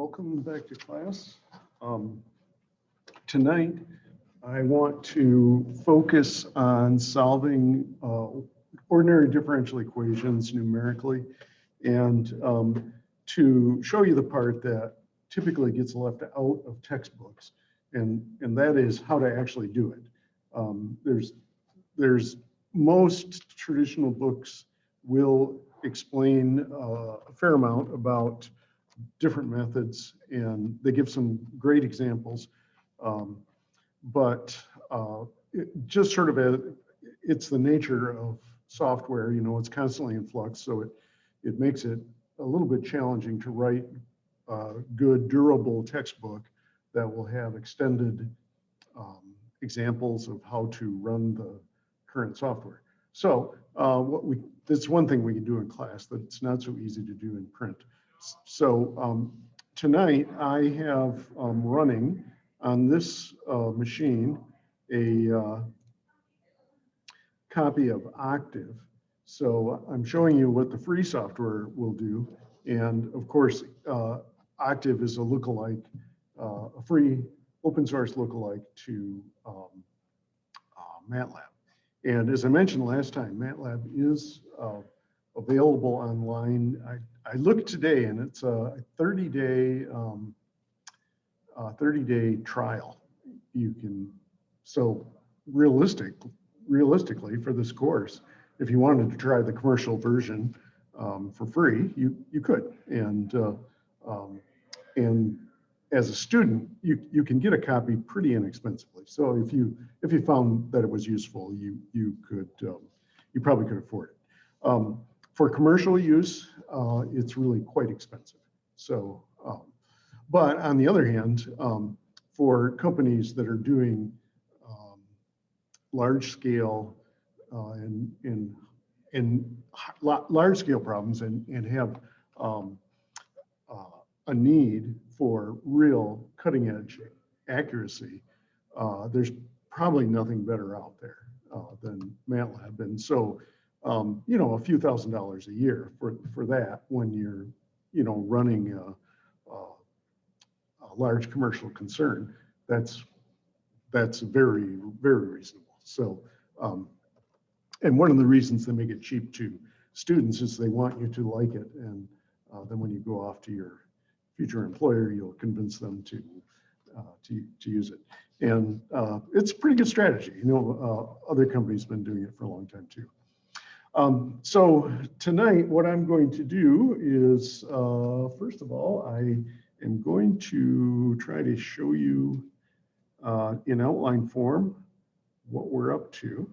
welcome back to class. Tonight, I want to focus on solving ordinary differential equations numerically, and to show you the part that typically gets left out of textbooks, and that is how to actually do it. There's most traditional books will explain a fair amount about different methods, and they give some great examples. But just sort of it's the nature of software, you know, it's constantly in flux, so it makes it a little bit challenging to write a good, durable textbook that will have extended examples of how to run the current software. So that's one thing we can do in class that's not so easy to do in print. So tonight I have running on this machine a copy of Octave. So I'm showing you what the free software will do. And of course, Octave is a lookalike, a free open source lookalike to MATLAB. And as I mentioned last time, MATLAB is available online. I looked today, and it's a 30-day trial. You can, so realistically for this course, if you wanted to try the commercial version for free, you could. And as a student, you can get a copy pretty inexpensively. So if you found that it was useful, you probably could afford it. For commercial use, it's really quite expensive. So, but on the other hand, for companies that are doing large scale and large scale problems and have a need for real cutting edge accuracy, there's probably nothing better out there than MATLAB. And so, you know, a few $1,000s a year for that when you're, you know, running a large commercial concern, that's very, very reasonable. So, and one of the reasons they make it cheap to students is they want you to like it, and then when you go off to your future employer, you'll convince them to use it. And it's a pretty good strategy. You know, other companies have been doing it for a long time too. So tonight, what I'm going to do is, first of all, I am going to try to show you in outline form what we're up to.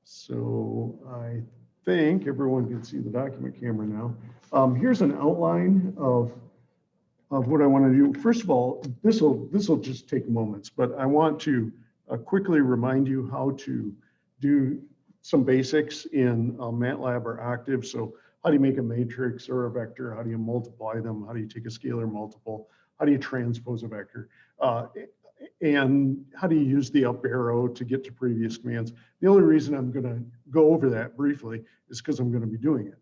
So I think everyone can see the document camera now. Here's an outline of what I want to do. First of all, this will just take moments, but I want to quickly remind you how to do some basics in MATLAB or Octave. So how do you make a matrix or a vector? How do you multiply them? How do you take a scalar multiple? How do you transpose a vector? And how do you use the up arrow to get to previous commands? The only reason I'm going to go over that briefly is because I'm going to be doing it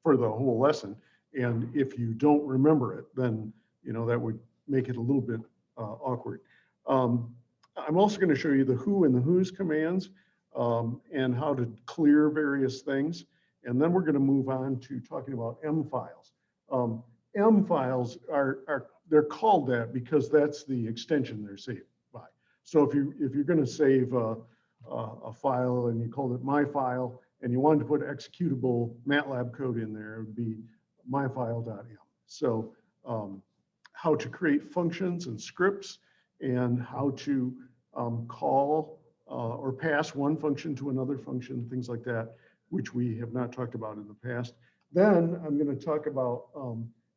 for the whole lesson. And if you don't remember it, then, you know, that would make it a little bit awkward. I'm also going to show you the who and the whose commands and how to clear various things. And then we're going to move on to talking about M files. M files they're called that because that's the extension they're saved by. So if you're going to save a file and you called it my file and you wanted to put executable MATLAB code in there, it would be myfile.m. So how to create functions and scripts, and how to call or pass one function to another function, things like that, which we have not talked about in the past. Then I'm going to talk about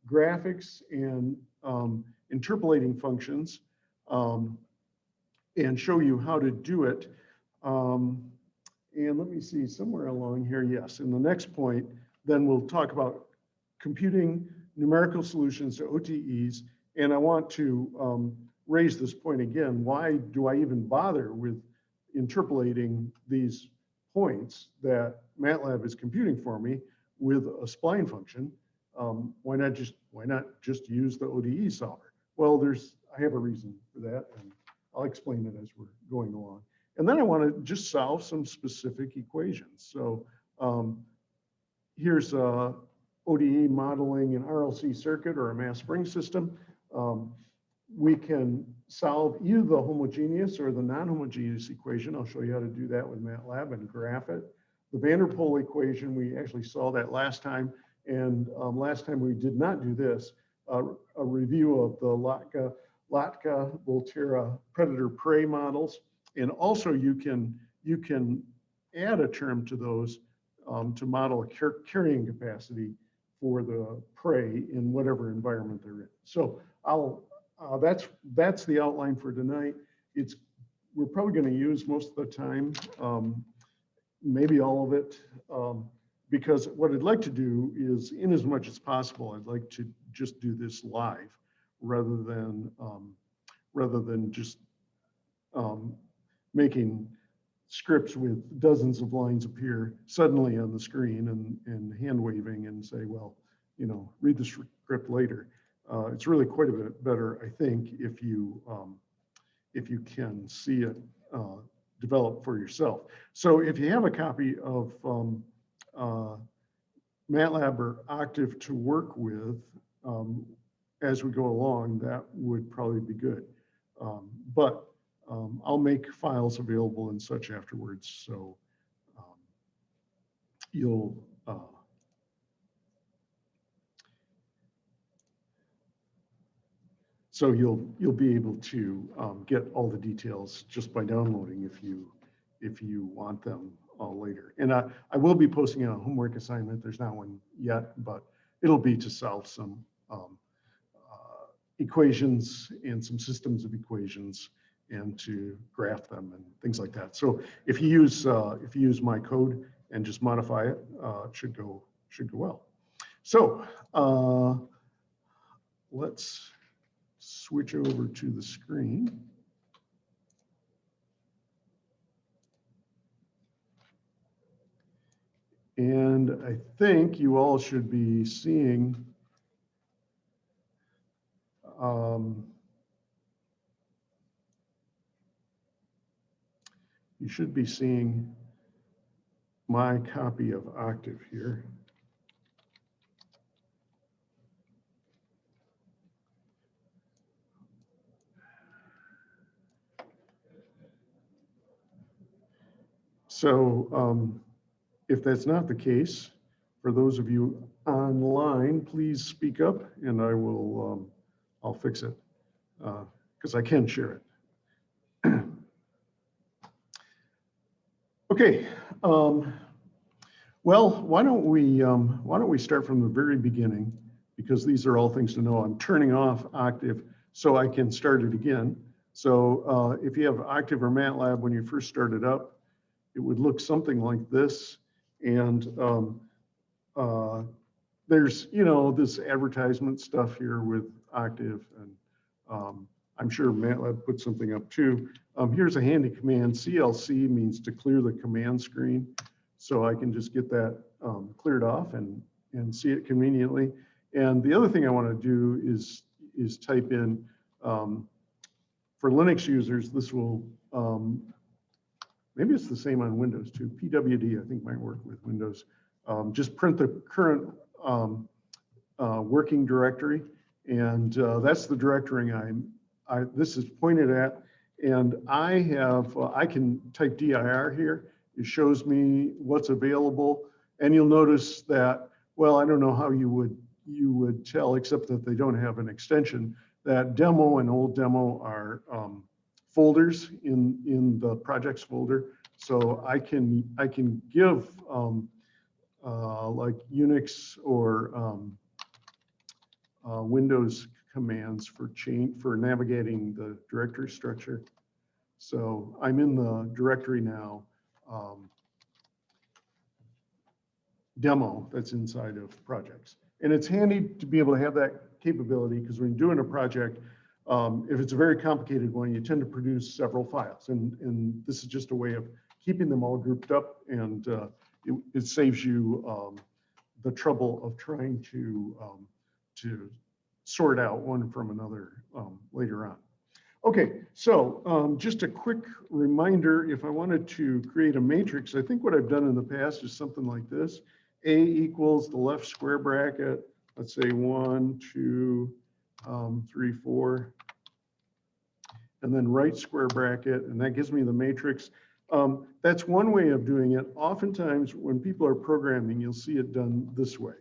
graphics and interpolating functions and show you how to do it. And let me see, somewhere along here, yes, in the next point, then we'll talk about computing numerical solutions to ODEs. And I want to raise this point again. Why do I even bother with interpolating these points that MATLAB is computing for me with a spline function, why not just use the ODE solver? Well, I have a reason for that, and I'll explain it as we're going along. And then I want to just solve some specific equations. So here's ODE modeling an RLC circuit or a mass spring system. We can solve either the homogeneous or the non-homogeneous equation. I'll show you how to do that with MATLAB and graph it. The van der Pol equation, we actually saw that last time. And last time we did not do this, a review of the Latka-Volterra predator-prey models. And also you can add a term to those to model a carrying capacity for the prey in whatever environment they're in. So that's the outline for tonight. We're probably going to use most of the time, maybe all of it, because what I'd like to do is, in as much as possible, I'd like to just do this live rather than just making scripts with dozens of lines appear suddenly on the screen and hand waving and say, well, read the script later. It's really quite a bit better, I think, if you can see it develop for yourself. So if you have a copy of MATLAB or Octave to work with as we go along, that would probably be good. But I'll make files available and such afterwards, so you'll be able to get all the details just by downloading if you want them later. And I will be posting a homework assignment. There's not one yet, but it'll be to solve some equations and some systems of equations and to graph them and things like that. So if you use my code and just modify it, it should go well. So let's switch over to the screen. And I think you all should be seeing you should be seeing my copy of Octave here. So if that's not the case, for those of you online, please speak up and I will, I'll fix it because I can share it. Okay, well, why don't we start from the very beginning, because these are all things to know. I'm turning off Octave so I can start it again. So if you have Octave or MATLAB when you first started up, it would look something like this. And there's, this advertisement stuff here with Octave, and I'm sure MATLAB put something up too. Here's a handy command. CLC means to clear the command screen. So I can just get that cleared off and see it conveniently. And the other thing I want to do is type in, for Linux users, this will, maybe it's the same on Windows too. PWD, I think, might work with Windows. Just print the current working directory. And that's the directory this is pointed at. And I can type dir here. It shows me what's available. And you'll notice that, well, I don't know how you would tell, except that they don't have an extension, that demo and old demo are folders in the projects folder. So I can give like Unix or Windows commands for navigating the directory structure. So I'm in the directory now, demo that's inside of projects. And it's handy to be able to have that capability, because when you're doing a project, if it's a very complicated one, you tend to produce several files. And this is just a way of keeping them all grouped up, and it saves you the trouble of trying to sort out one from another later on. Okay, so just a quick reminder, if I wanted to create a matrix, I think what I've done in the past is something like this. A equals the left square bracket, let's say 1, 2, 3, 4, and then right square bracket, and that gives me the matrix. That's one way of doing it. Oftentimes when people are programming, you'll see it done this way.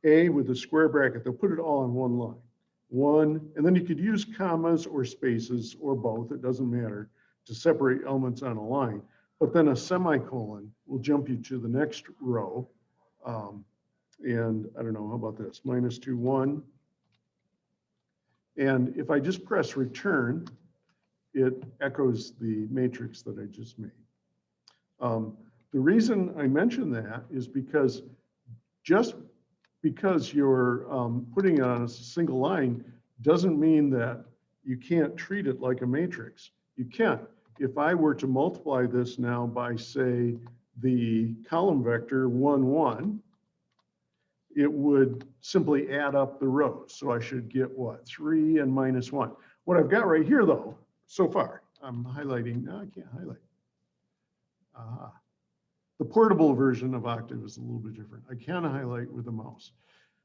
A with the square bracket, they'll put it all on one line. One, and then you could use commas or spaces or both, it doesn't matter, to separate elements on a line. But then a semicolon will jump you to the next row. And I don't know, how about this? -2, 1. And if I just press return, it echoes the matrix that I just made. The reason I mention that is because just because you're putting it on a single line doesn't mean that you can't treat it like a matrix. You can. If I were to multiply this now by, say, the column vector 1, 1, it would simply add up the rows. So I should get what? 3 and -1. What I've got right here, though, so far, I'm highlighting. No, I can't highlight. The portable version of Octave is a little bit different. I can highlight with the mouse.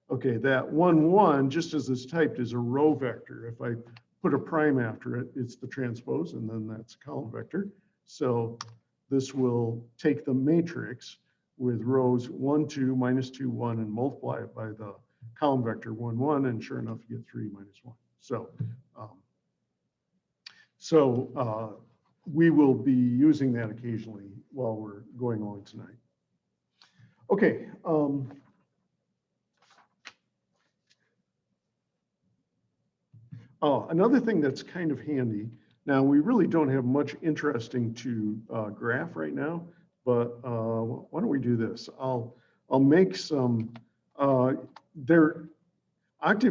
Okay, that 1, 1, just as it's typed, is a row vector. If I put a prime after it, it's the transpose, and then that's a column vector. So this will take the matrix with rows 1, 2, -2, 1, and multiply it by the column vector 1, 1, and sure enough, you get 3, -1. So we will be using that occasionally while we're going along tonight. Okay. Another thing that's kind of handy. Now, we really don't have much interesting to graph right now, but why don't we do this? I'll make some. Octave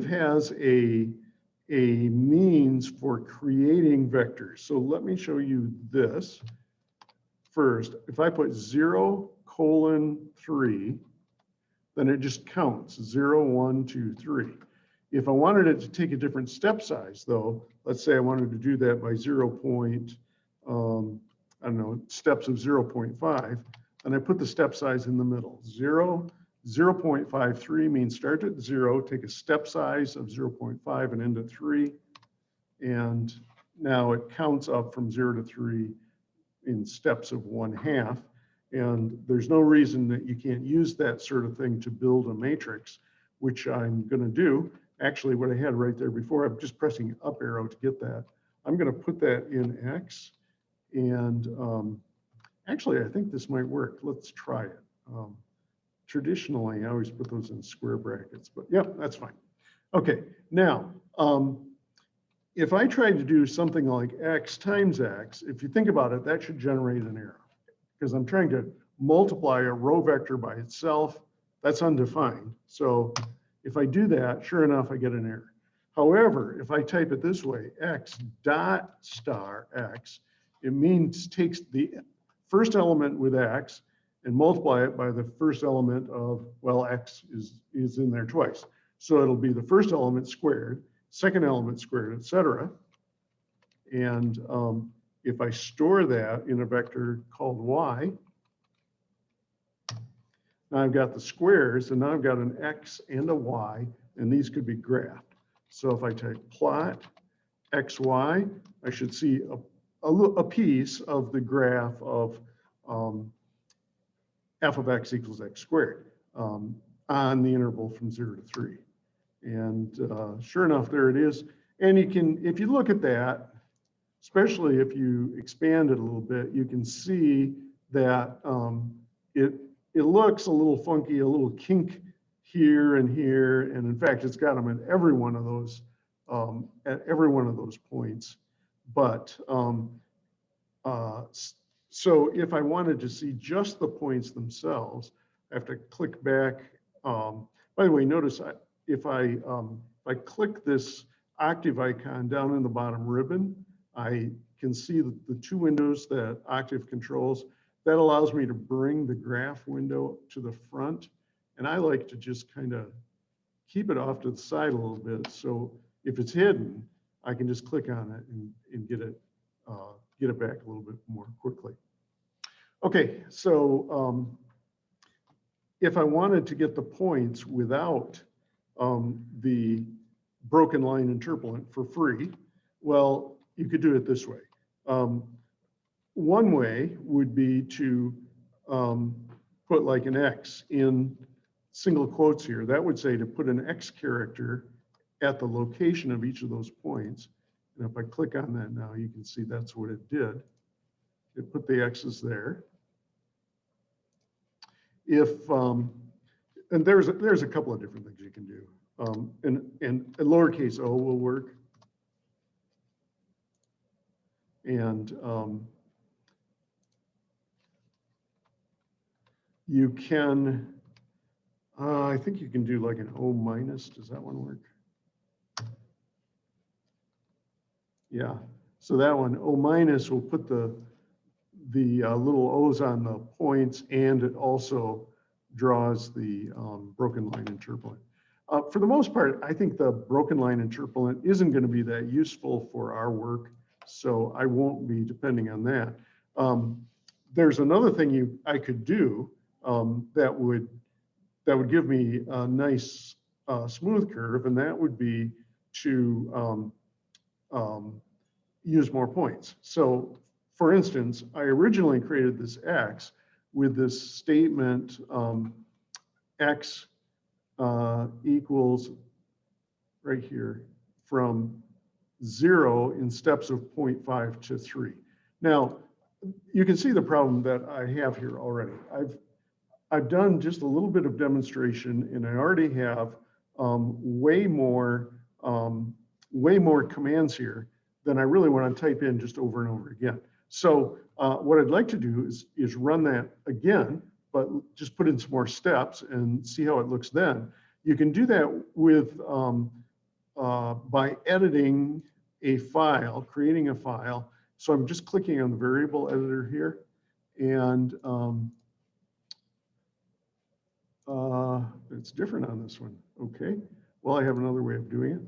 has a means for creating vectors. So let me show you this first. If I put 0:3, then it just counts 0, 1, 2, 3. If I wanted it to take a different step size, though, let's say I wanted to do that by I don't know, steps of 0.5, and I put the step size in the middle. 0.53 means start at 0, take a step size of 0.5 and end at 3. And now it counts up from 0 to 3 in steps of 1/2. And there's no reason that you can't use that sort of thing to build a matrix, which I'm going to do. Actually, what I had right there before, I'm just pressing up arrow to get that. I'm going to put that in X. And actually, I think this might work. Let's try it. Traditionally, I always put those in square brackets, but yeah, that's fine. Okay, now, if I tried to do something like X times X, if you think about it, that should generate an error because I'm trying to multiply a row vector by itself. That's undefined. So if I do that, sure enough, I get an error. However, if I type it this way, X dot star X, it means takes the first element with X and multiply it by the first element of, well, X is in there twice. So it'll be the first element squared, second element squared, etc. And if I store that in a vector called Y, now I've got the squares, and now I've got an X and a Y, and these could be graphed. So if I type plot XY, I should see a piece of the graph of f of x equals x squared on the interval from 0 to 3. And sure enough, there it is. And you can, if you look at that, especially if you expand it a little bit, you can see that it looks a little funky, a little kink here and here. And in fact, it's got them at every one of those points. But so if I wanted to see just the points themselves, I have to click back. By the way, notice if I click this Octave icon down in the bottom ribbon, I can see the two windows that Octave controls. That allows me to bring the graph window to the front. And I like to just kind of keep it off to the side a little bit. So if it's hidden, I can just click on it and get it back a little bit more quickly. Okay, so if I wanted to get the points without the broken line interpolant for free, well, you could do it this way. One way would be to put like an X in single quotes here. That would say to put an X character at the location of each of those points. And if I click on that now, you can see that's what it did. It put the X's there. If and there's a couple of different things you can do. And lowercase o will work. And you can, I think you can do like an O minus. Does that one work? Yeah. So that one, O minus, will put the little O's on the points, and it also draws the broken line interpolant. For the most part, I think the broken line interpolant isn't going to be that useful for our work, so I won't be depending on that. There's another thing I could do that would give me a nice smooth curve, and that would be to use more points. So for instance, I originally created this X with this statement X equals right here from 0 in steps of 0.5 to 3. Now, you can see the problem that I have here already. I've done just a little bit of demonstration, and I already have way more commands here than I really want to type in just over and over again. So what I'd like to do is run that again, but just put in some more steps and see how it looks then. You can do that with by editing a file, creating a file. So I'm just clicking on the variable editor here, and it's different on this one. Okay, well, I have another way of doing it.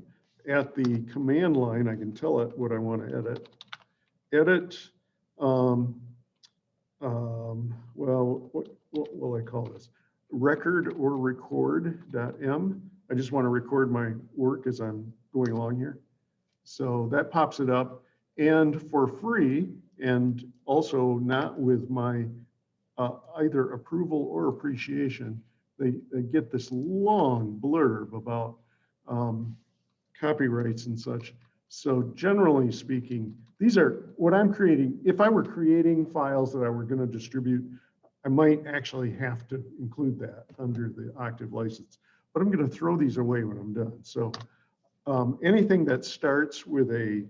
At the command line, I can tell it what I want to edit. Edit, well, what will I call this? Record or record.m. I just want to record my work as I'm going along here. So that pops it up. And for free, and also not with my either approval or appreciation, they get this long blurb about copyrights and such. So generally speaking, these are what I'm creating. If I were creating files that I were going to distribute, I might actually have to include that under the Octave license. But I'm going to throw these away when I'm done. So anything that starts with a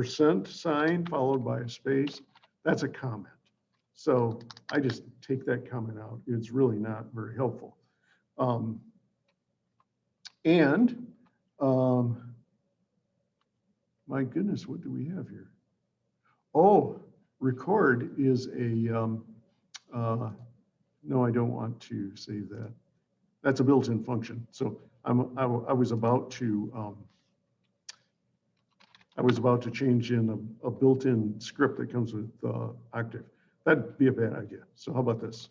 % sign followed by a space, that's a comment. So I just take that comment out. It's really not very helpful. My goodness, what do we have here? Oh, record is a, no, I don't want to save that. That's a built-in function. So I was about to change in a built-in script that comes with Octave. That'd be a bad idea. So how about this?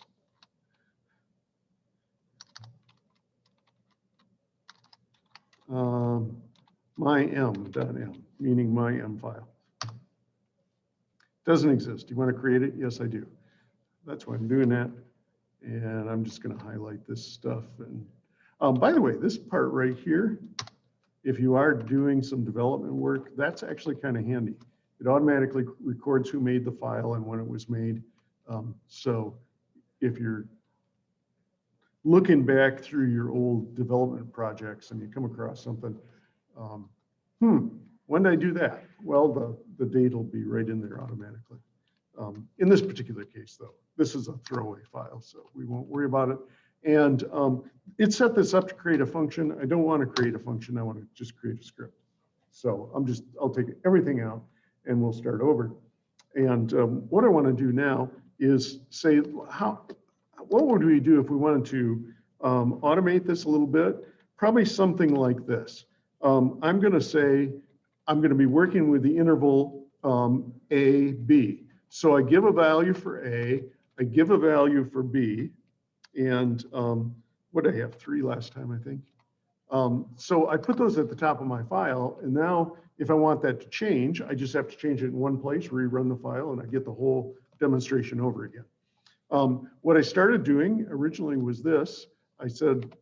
my.m, meaning my M file. Doesn't exist. You want to create it? Yes, I do. That's why I'm doing that. And I'm just going to highlight this stuff. And by the way, this part right here, if you are doing some development work, that's actually kind of handy. It automatically records who made the file and when it was made. So if you're looking back through your old development projects and you come across something, when did I do that? Well, the date will be right in there automatically. In this particular case, though, this is a throwaway file, so we won't worry about it. And it set this up to create a function. I don't want to create a function. I want to just create a script. So I'll take everything out and we'll start over. And what I want to do now is say, what would we do if we wanted to automate this a little bit? Probably something like this. I'm going to say, I'm going to be working with the interval A, B. So I give a value for A, I give a value for B, and what did I have? 3 last time, I think. So I put those at the top of my file, and now if I want that to change, I just have to change it in one place, rerun the file, and I get the whole demonstration over again. What I started doing originally was this. I said,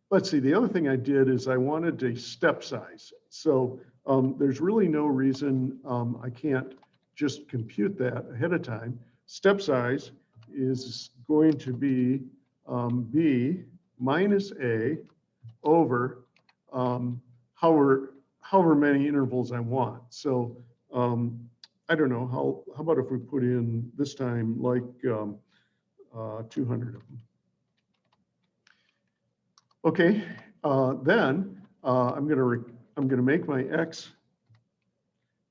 let's see, the other thing I did is I wanted a step size. So there's really no reason I can't just compute that ahead of time. Step size is going to be B minus A over however many intervals I want. So I don't know, how about if we put in this time like 200 of them. Okay, then I'm gonna make my x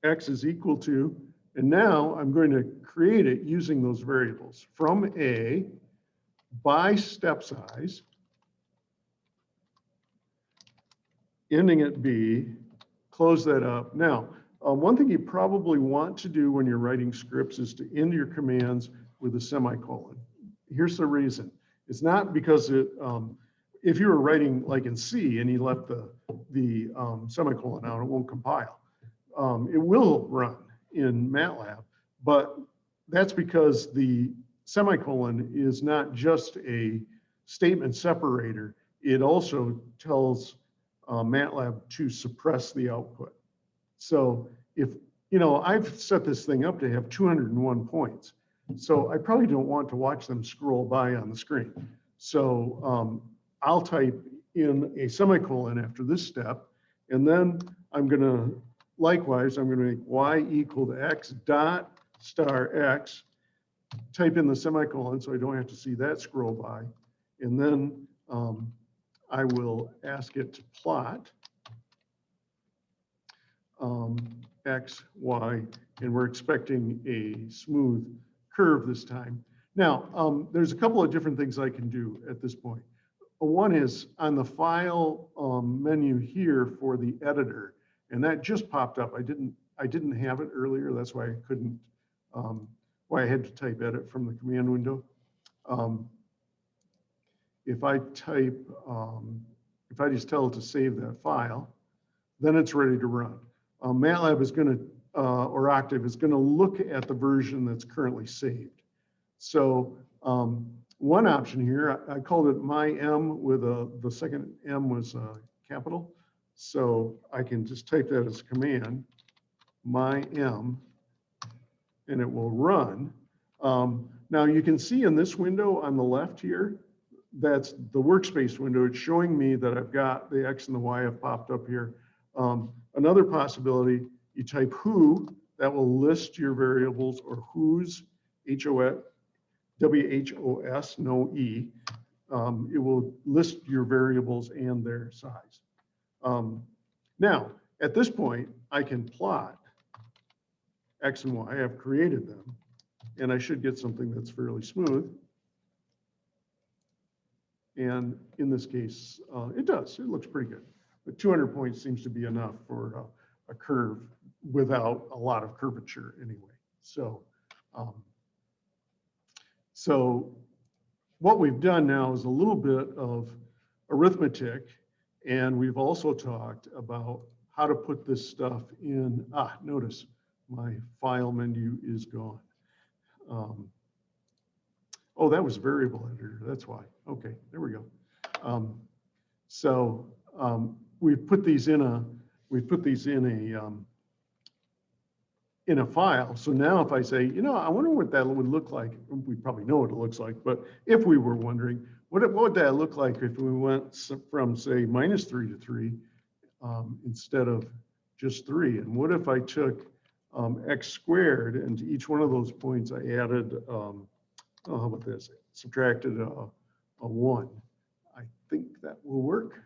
is equal to, and now I'm going to create it using those variables from A by step size, ending at B, close that up. Now, one thing you probably want to do when you're writing scripts is to end your commands with a semicolon. Here's the reason. It's not because it, if you were writing like in C and you left the semicolon out, it won't compile. It will run in MATLAB, but that's because the semicolon is not just a statement separator. It also tells MATLAB to suppress the output. So if, you know, I've set this thing up to have 201 points. So I probably don't want to watch them scroll by on the screen. So I'll type in a semicolon after this step, and then I'm gonna, likewise, I'm gonna make y equal to x dot star x, type in the semicolon so I don't have to see that scroll by, and then I will ask it to plot x, y, and we're expecting a smooth curve this time. Now, there's a couple of different things I can do at this point. One is on the file menu here for the editor, and that just popped up. I didn't have it earlier. That's why I couldn't, why I had to type edit from the command window. If I type, if I just tell it to save that file, then it's ready to run. MATLAB is going to, or Octave is going to look at the version that's currently saved. So one option here, I called it my M with the second M was capital. So I can just type that as a command, my M, and it will run. Now you can see in this window on the left here, that's the workspace window. It's showing me that I've got the X and the Y have popped up here. Another possibility, you type who, that will list your variables, or whos, H-O-S, W-H-O-S, no E. It will list your variables and their size. Now, at this point, I can plot X and Y. I've created them, and I should get something that's fairly smooth. And in this case, it does. It looks pretty good. But 200 points seems to be enough for a curve without a lot of curvature anyway. So, so what we've done now is a little bit of arithmetic, and we've also talked about how to put this stuff in. Notice my file menu is gone. Oh, that was variable editor. That's why. Okay, there we go. We've put these in a file. So now if I say, you know, I wonder what that would look like. We probably know what it looks like, but if we were wondering, what would that look like if we went from, say, -3 to 3 instead of just 3? And what if I took x squared, and to each one of those points I added, how about this? Subtracted a 1. I think that will work.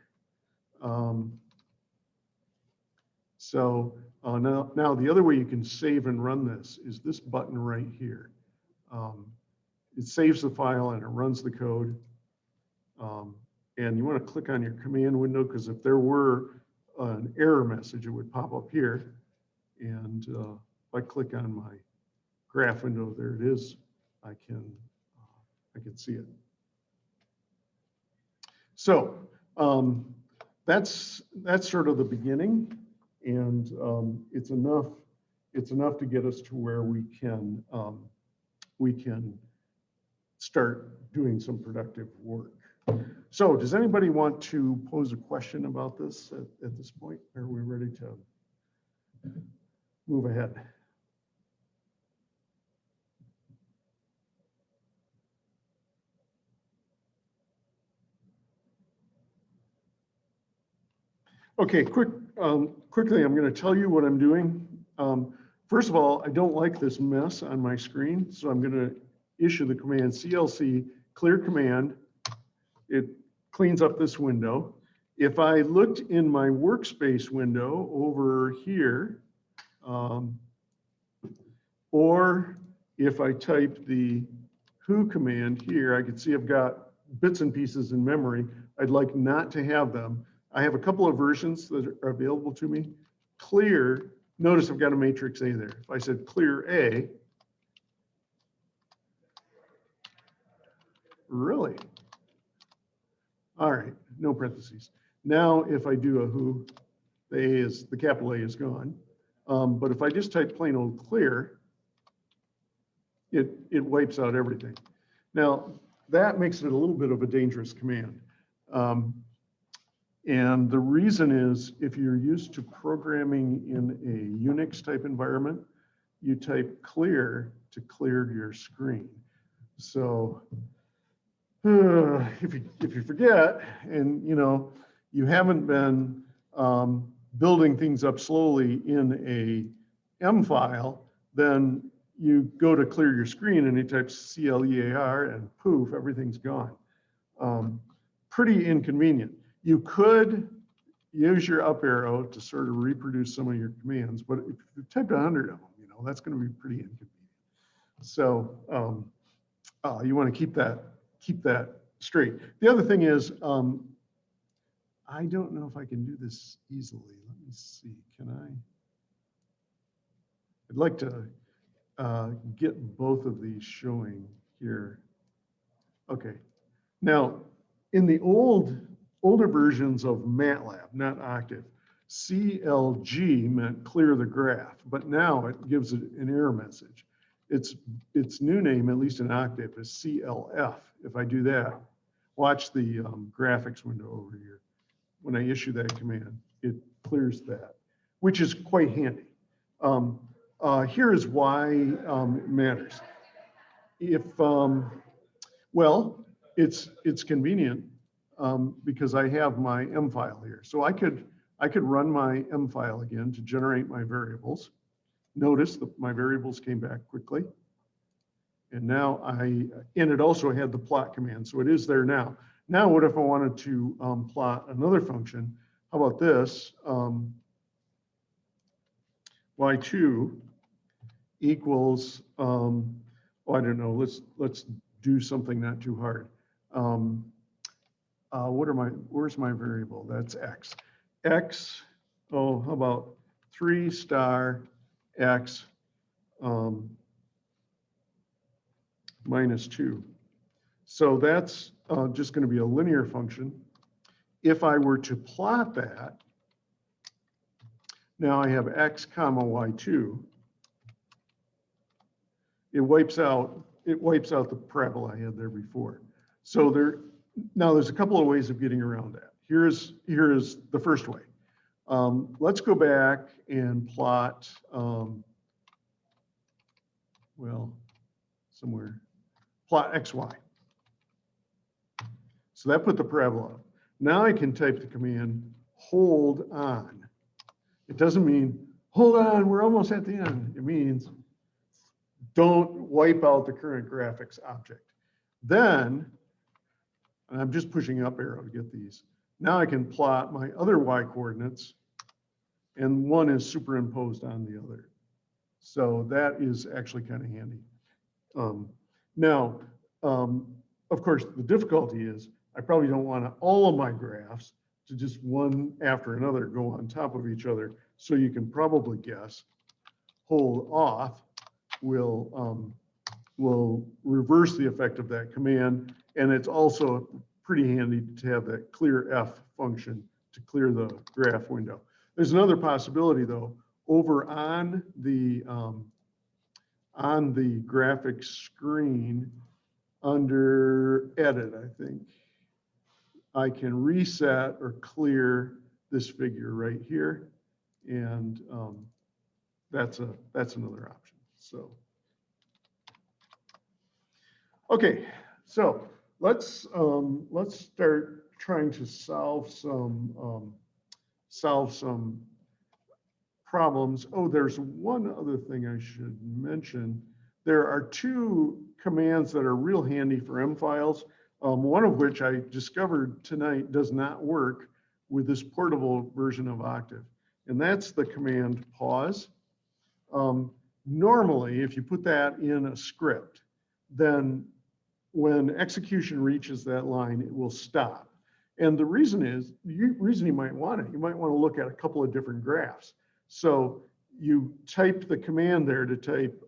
Now the other way you can save and run this is this button right here. it saves the file and it runs the code. And you want to click on your command window, because if there were an error message, it would pop up here. And if I click on my graph window, there it is. I can see it. So that's sort of the beginning, and it's enough to get us to where we can start doing some productive work. So does anybody want to pose a question about this at this point? Are we ready to move ahead? Okay, quickly, I'm going to tell you what I'm doing. First of all, I don't like this mess on my screen, so I'm going to issue the command CLC clear command. It cleans up this window. If I looked in my workspace window over here, or if I type the who command here, I can see I've got bits and pieces in memory. I'd like not to have them. I have a couple of versions that are available to me. Clear, notice I've got a matrix A there. If I said clear A, really? All right, no parentheses. Now, if I do a who, the capital A is gone. But if I just type plain old clear, it wipes out everything. Now, that makes it a little bit of a dangerous command. And the reason is, if you're used to programming in a Unix type environment, you type clear to clear your screen. So if you forget, and you haven't been building things up slowly in a M file, then you go to clear your screen and you type CLEAR and poof, everything's gone. Pretty inconvenient. You could use your up arrow to sort of reproduce some of your commands, but if you typed 100 of them, that's going to be pretty inconvenient. So you want to keep that straight. The other thing is, I don't know if I can do this easily. Let me see. Can I? I'd like to get both of these showing here. Okay. Now, in the older versions of MATLAB, not Octave, CLG meant clear the graph, but now it gives it an error message. Its new name, at least in Octave, is CLF. If I do that, watch the graphics window over here. When I issue that command, it clears that, which is quite handy. Here is why it matters. If well, it's convenient because I have my M file here, so I could run my M file again to generate my variables. Notice that my variables came back quickly, and now and it also had the plot command, so it is there now. Now, what if I wanted to plot another function? How about this? Y2 equals, oh, I don't know. Let's do something not too hard. Where's my variable? That's X. X, oh, how about 3 star X minus 2. So that's just going to be a linear function. If I were to plot that, now I have X comma Y2. It wipes out the parabola I had there before. So there's a couple of ways of getting around that. Here is the first way. Let's go back and plot, plot XY. So that put the parabola up. Now I can type the command hold on. It doesn't mean hold on, we're almost at the end. It means don't wipe out the current graphics object. Then, and I'm just pushing up arrow to get these. Now I can plot my other Y coordinates, and one is superimposed on the other. So that is actually kind of handy. Now, of course, the difficulty is I probably don't want all of my graphs to just one after another go on top of each other. So you can probably guess hold off will reverse the effect of that command. And it's also pretty handy to have that clear F function to clear the graph window. There's another possibility though, over on the graphics screen under edit, I think, I can reset or clear this figure right here. And that's another option. So, okay, so let's start trying to solve some problems. Oh, there's one other thing I should mention. There are two commands that are real handy for M files. One of which I discovered tonight does not work with this portable version of Octave, and that's the command pause. Normally, if you put that in a script, then when execution reaches that line, it will stop. And the reason you might want it, you might want to look at a couple of different graphs. So you type the command there to type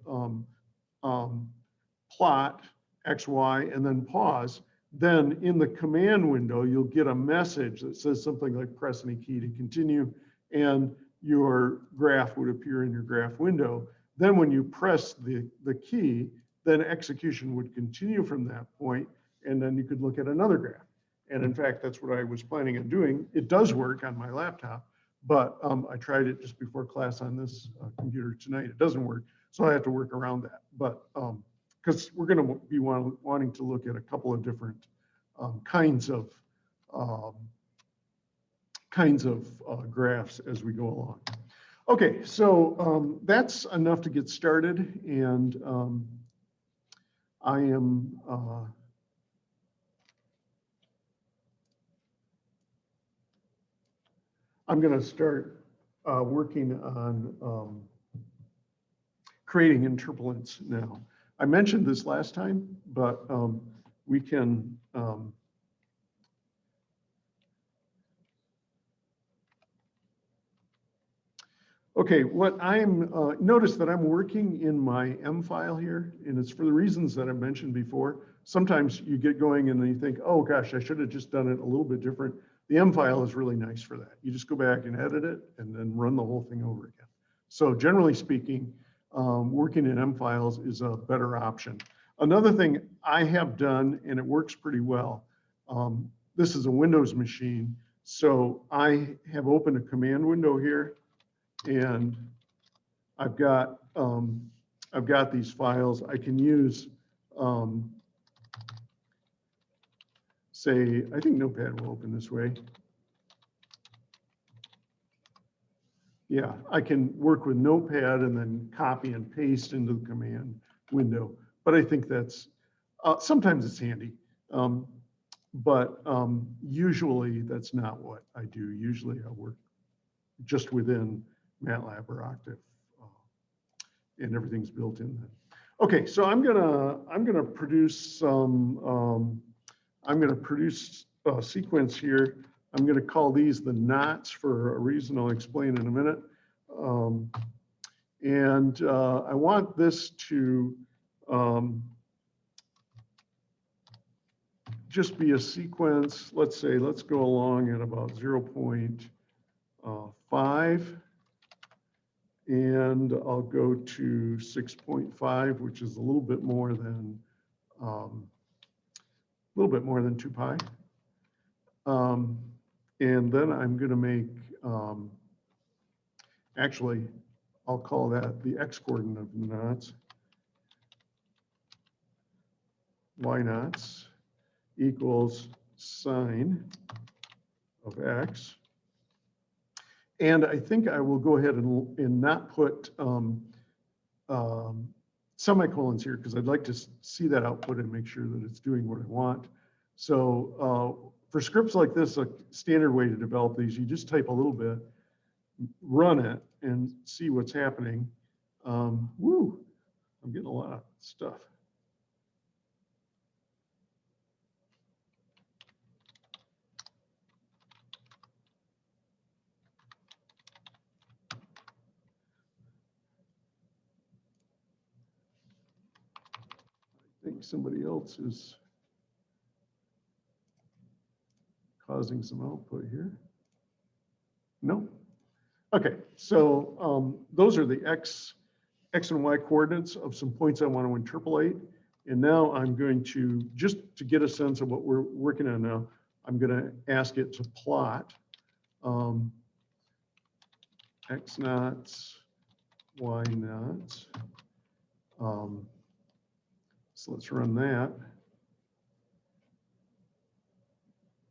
plot XY and then pause. Then in the command window, you'll get a message that says something like press any key to continue, and your graph would appear in your graph window. Then when you press the key, then execution would continue from that point, and then you could look at another graph. And in fact, that's what I was planning on doing. It does work on my laptop, but I tried it just before class on this computer tonight. It doesn't work, so I have to work around that. But because we're going to be wanting to look at a couple of different kinds of graphs as we go along. Okay, so that's enough to get started, and I'm going to start working on creating interpolants now. I mentioned this last time, but we can okay, what I'm notice that I'm working in my M file here, and it's for the reasons that I mentioned before. Sometimes you get going and then you think, oh gosh, I should have just done it a little bit different. The M file is really nice for that. You just go back and edit it and then run the whole thing over again. So generally speaking, working in M files is a better option. Another thing I have done, and it works pretty well, this is a Windows machine, so I have opened a command window here, and I've got these files. I can use, say, I think Notepad will open this way. Yeah, I can work with Notepad and then copy and paste into the command window. But I think that's, sometimes it's handy. But usually that's not what I do. Usually I work just within MATLAB or Octave, and everything's built in then. Okay, so I'm gonna produce some. I'm gonna produce a sequence here. I'm going to call these the knots for a reason I'll explain in a minute. I want this to just be a sequence. Let's say, let's go along at about 0.5. And I'll go to 6.5, which is a little bit more than 2 pi. And then I'm going to make, actually, I'll call that the x coordinate of the knots. Y knots equals sine of x. And I think I will go ahead and not put semicolons here, because I'd like to see that output and make sure that it's doing what I want. So for scripts like this, a standard way to develop these, you just type a little bit, run it, and see what's happening. Woo, I'm getting a lot of stuff. think somebody else is causing some output here. No. Okay, so those are the X and Y coordinates of some points I want to interpolate. And now I'm going to, just to get a sense of what we're working on now, I'm going to ask it to plot X naughts, Y naughts. So let's run that.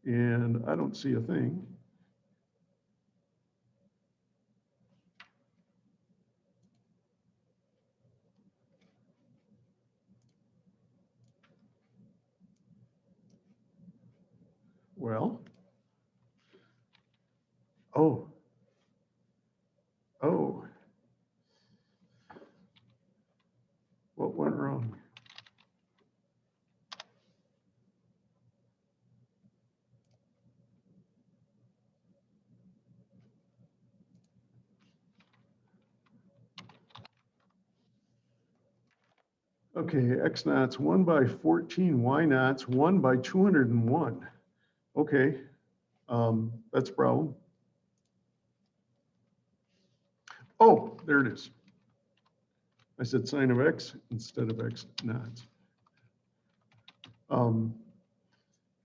And I don't see a thing. Well, oh, what went wrong? Okay, X naughts 1 by 14, Y naughts 1 by 201. Okay, that's a problem. Oh, there it is. I said sine of X instead of X naughts.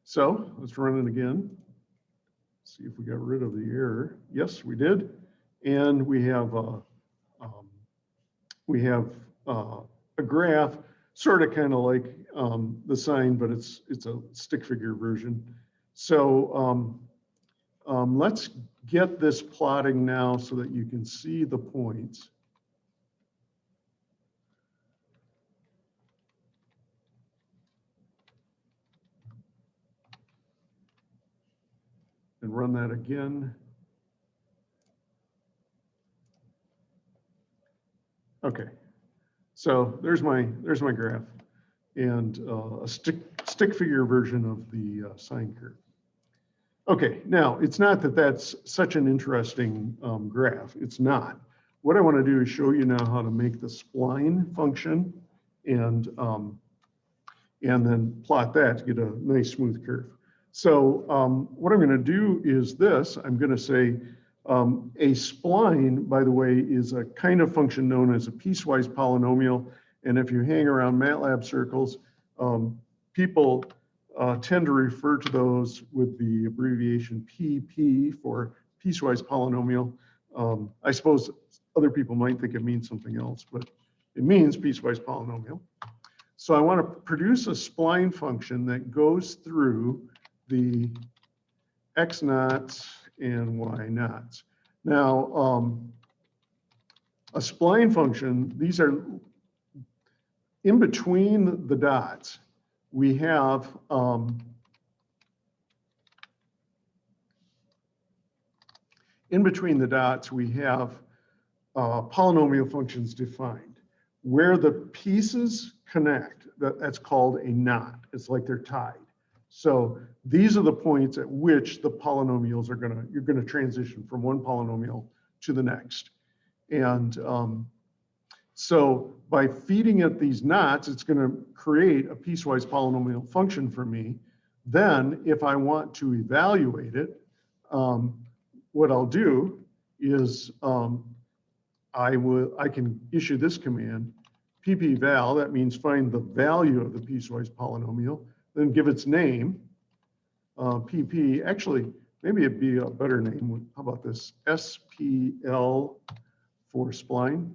So let's run it again. See if we got rid of the error. Yes, we did. And we have a graph, sort of kind of like the sine, but it's a stick figure version. So let's get this plotting now so that you can see the points. And run that again. Okay, so there's my graph and a stick figure version of the sine curve. Okay, now it's not that that's such an interesting graph. It's not. What I want to do is show you now how to make the spline function and then plot that to get a nice smooth curve. So what I'm going to do is this. I'm going to say a spline, by the way, is a kind of function known as a piecewise polynomial. And if you hang around MATLAB circles, people tend to refer to those with the abbreviation PP for piecewise polynomial. I suppose other people might think it means something else, but it means piecewise polynomial. So I want to produce a spline function that goes through the X naughts and Y naughts. Now, a spline function, these are in between the dots. We have in between the dots, we have polynomial functions defined. Where the pieces connect, that's called a knot. It's like they're tied. So these are the points at which the polynomials are you're gonna transition from one polynomial to the next. And so by feeding it these knots, it's gonna create a piecewise polynomial function for me. Then if I want to evaluate it, what I'll do is I can issue this command, ppval, that means find the value of the piecewise polynomial, then give its name, pp, actually, maybe it'd be a better name. How about this? SPL for spline.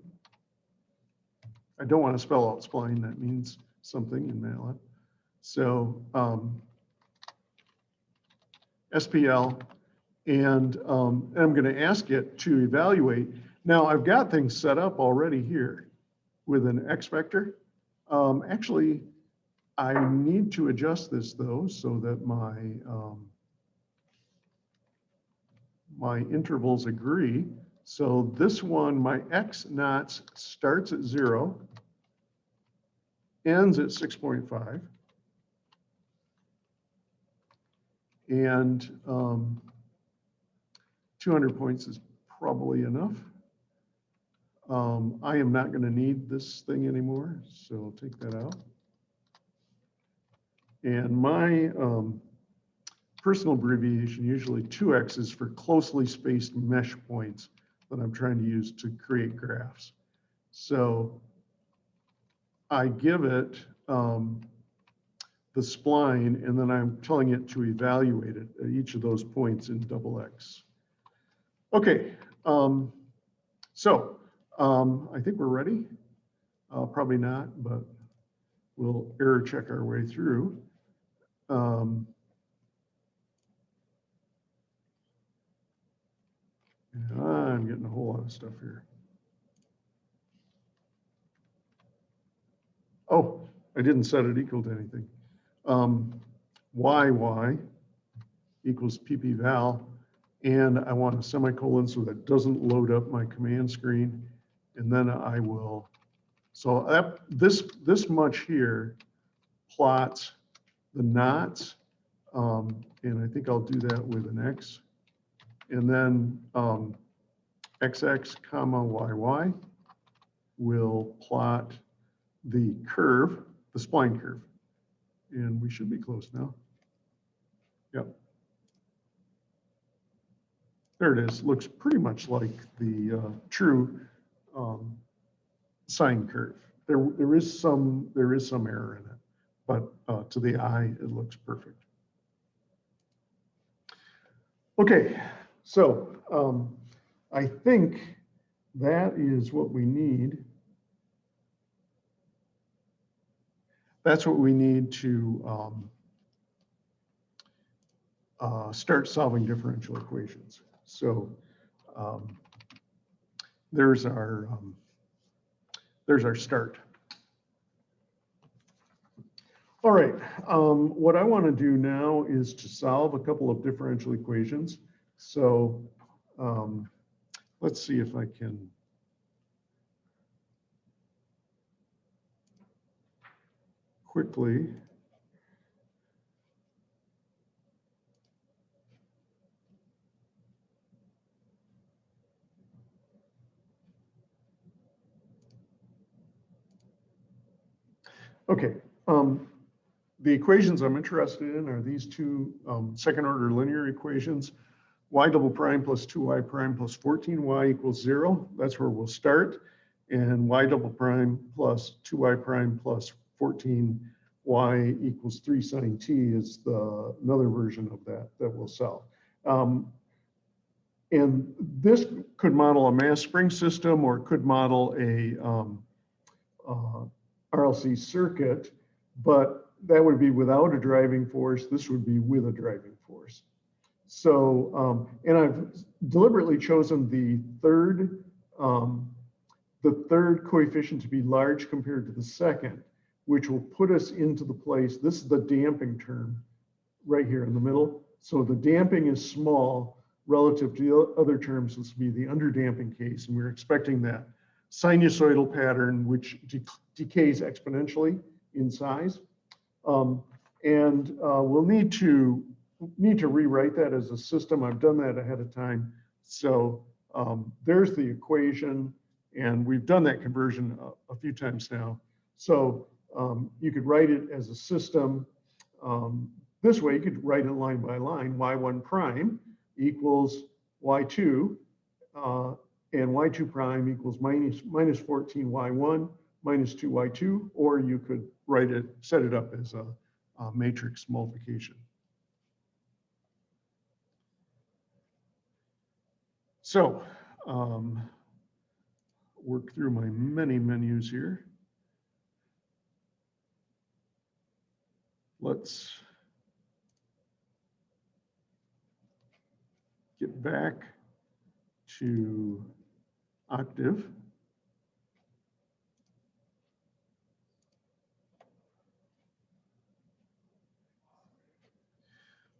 I don't want to spell out spline, that means something in MATLAB. So SPL, and I'm going to ask it to evaluate. Now I've got things set up already here with an X vector. Actually, I need to adjust this though, so that my my intervals agree. So this one, my X naughts starts at 0, ends at 6.5, and 200 points is probably enough. I am not going to need this thing anymore, so I'll take that out. And my personal abbreviation, usually 2x, is for closely spaced mesh points that I'm trying to use to create graphs. So I give it the spline, and then I'm telling it to evaluate it at each of those points in double X. Okay, I think we're ready. Probably not, but we'll error check our way through. I'm getting a whole lot of stuff here. Oh, I didn't set it equal to anything. YY equals PP val, and I want a semicolon so that doesn't load up my command screen, and then I will. So this much here plots the knots, and I think I'll do that with an X, and then XX comma YY will plot the curve, the spline curve. And we should be close now. Yep. There it is. Looks pretty much like the true sine curve. There is some error in it, but to the eye it looks perfect. Okay, so I think that is what we need. That's what we need to start solving differential equations. So there's our start. All right, what I want to do now is to solve a couple of differential equations. So let's see if I can. Quickly. Okay, the equations I'm interested in are these two second order linear equations. Y double prime plus 2y prime plus 14y equals 0. That's where we'll start. And y double prime plus 2y prime plus 14y equals 3 sine t is another version of that we'll solve. And this could model a mass spring system, or it could model a RLC-circuit, but that would be without a driving force. This would be with a driving force. So, and I've deliberately chosen the third coefficient to be large compared to the second, which will put us into the place. This is the damping term right here in the middle. So the damping is small relative to the other terms. This will be the underdamping case, and we're expecting that sinusoidal pattern, which decays exponentially in size. We'll need to rewrite that as a system. I've done that ahead of time. So there's the equation, and we've done that conversion a few times now. So you could write it as a system. This way, you could write it line by line. Y1 prime equals Y2, and Y2 prime equals minus 14Y1 minus 2Y2, or you could write it, set it up as a matrix multiplication. So work through my many menus here. Let's get back to Octave.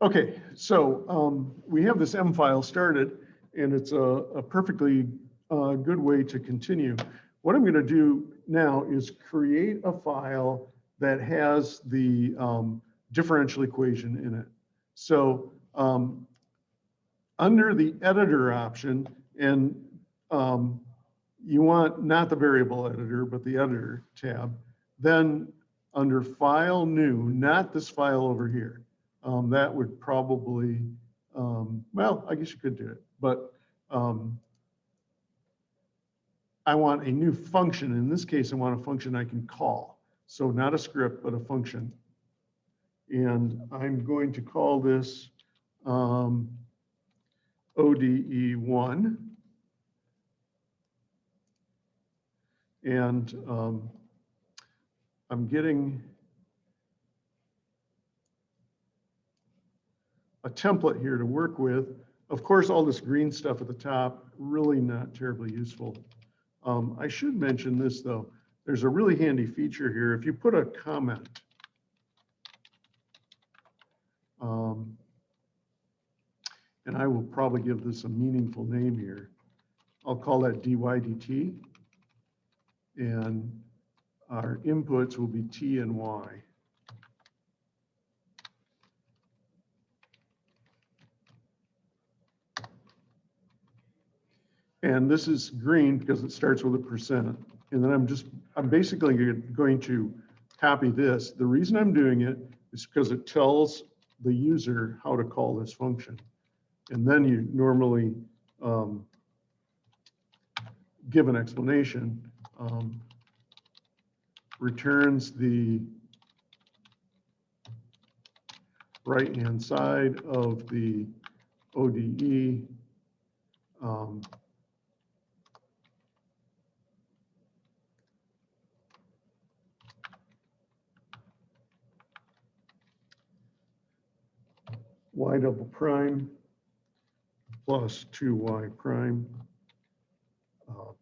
Okay, so we have this M file started, and it's a perfectly good way to continue. What I'm going to do now is create a file that has the differential equation in it. So under the editor option, and you want not the variable editor, but the editor tab, then under File, New, not this file over here. That would probably, well, I guess you could do it, but I want a new function. In this case, I want a function I can call. So not a script, but a function. And I'm going to call this ODE1. And I'm getting a template here to work with. Of course, all this green stuff at the top, really not terribly useful. I should mention this though. There's a really handy feature here. If you put a comment, and I will probably give this a meaningful name here. I'll call that dy dt. And our inputs will be t and y. And this is green because it starts with a %. And then I'm basically going to copy this. The reason I'm doing it is because it tells the user how to call this function. And then you normally give an explanation. Returns the right-hand side of the ODE y double prime plus 2y prime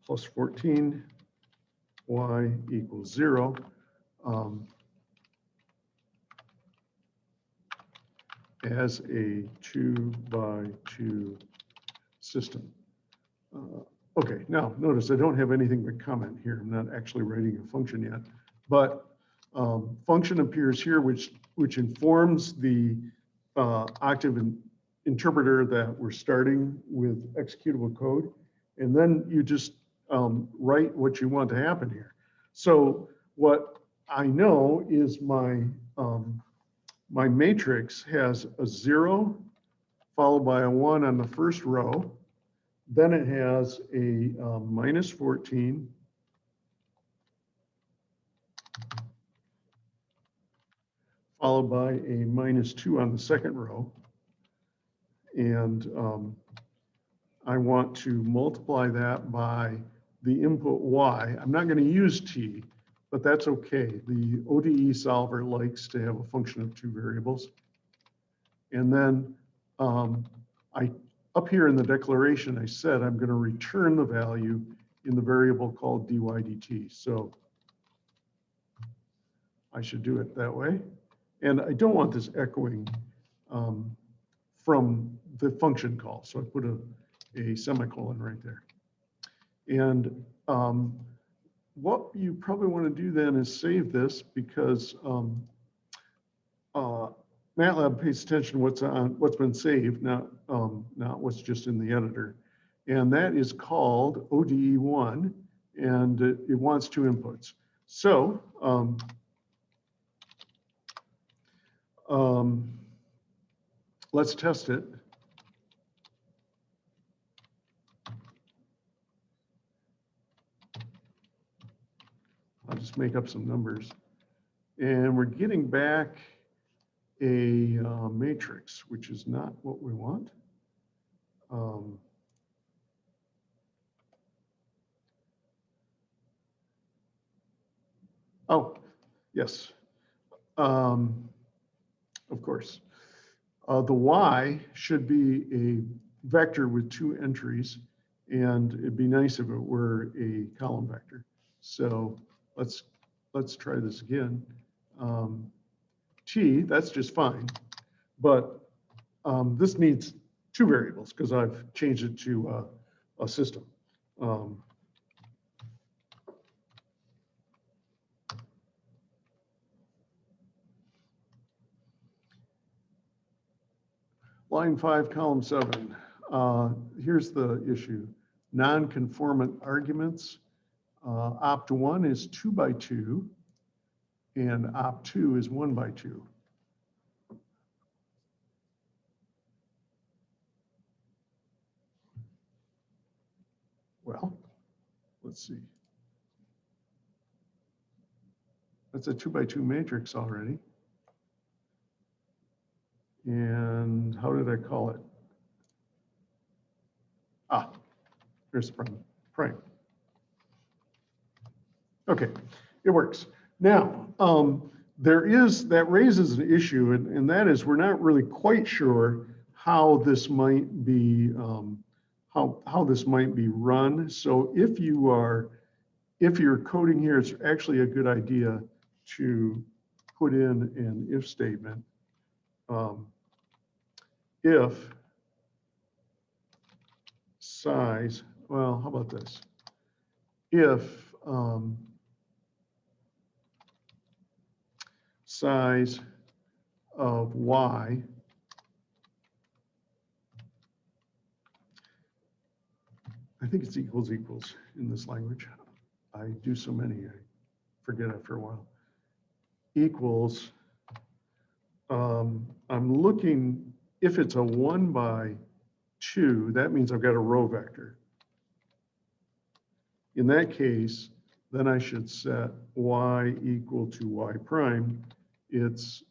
plus 14 y equals 0. As a 2x2 system. Okay, now notice I don't have anything but comment here. I'm not actually writing a function yet, but function appears here, which informs the Octave interpreter that we're starting with executable code. And then you just write what you want to happen here. So what I know is my matrix has a 0 followed by a 1 on the first row. Then it has a minus 14 followed by a minus 2 on the second row. And I want to multiply that by the input y. I'm not going to use t, but that's okay. The ODE solver likes to have a function of 2 variables. And then up here in the declaration, I said I'm going to return the value in the variable called dy dt. So I should do it that way. And I don't want this echoing from the function call. So I put a semicolon right there. And what you probably want to do then is save this, because MATLAB pays attention to what's been saved, not what's just in the editor. And that is called ODE1, and it wants 2 inputs. So let's test it. I'll just make up some numbers. And we're getting back a matrix, which is not what we want. Oh, yes. Of course. The y should be a vector with 2 entries, and it'd be nice if it were a column vector. So let's try this again. T, that's just fine, but this needs 2 variables because I've changed it to a system. Line 5, column 7. Here's the issue. Non-conformant arguments. Opt1 is 2 by 2, and op2 is 1 by 2. Well, let's see. That's a 2 by 2 matrix already. And how did I call it? Ah, here's the problem, prime. Okay, it works. Now, that raises an issue, and that is we're not really quite sure how this might be how this might be run. So if you're coding here, it's actually a good idea to put in an if statement. If size, well, how about this? If size of y I think it's equals in this language. I do so many, I forget after a while. Equals, I'm looking, if it's a 1 by 2, that means I've got a row vector. In that case, then I should set y equal to y prime. It's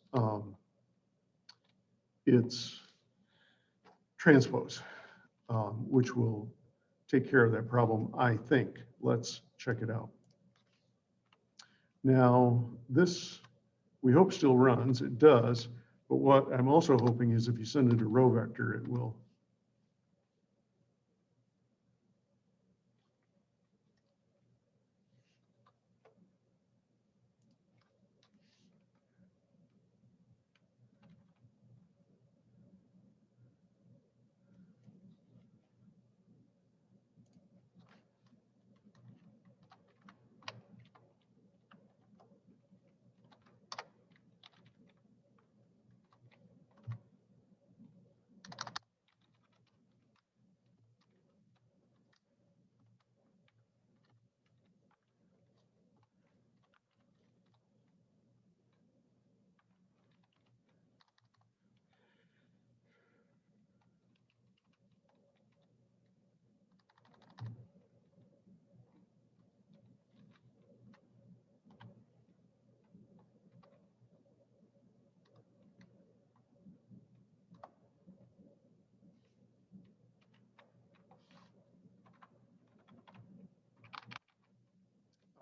transpose, which will take care of that problem, I think. Let's check it out. Now, this, we hope still runs. It does. But what I'm also hoping is if you send it a row vector, it will.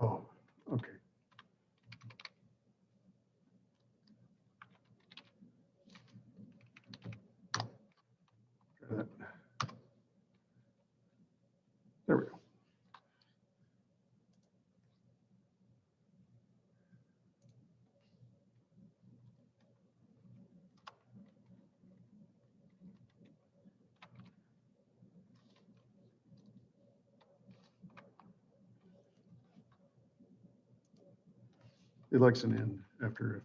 Oh, okay. Try that. There we go. It likes an end after if.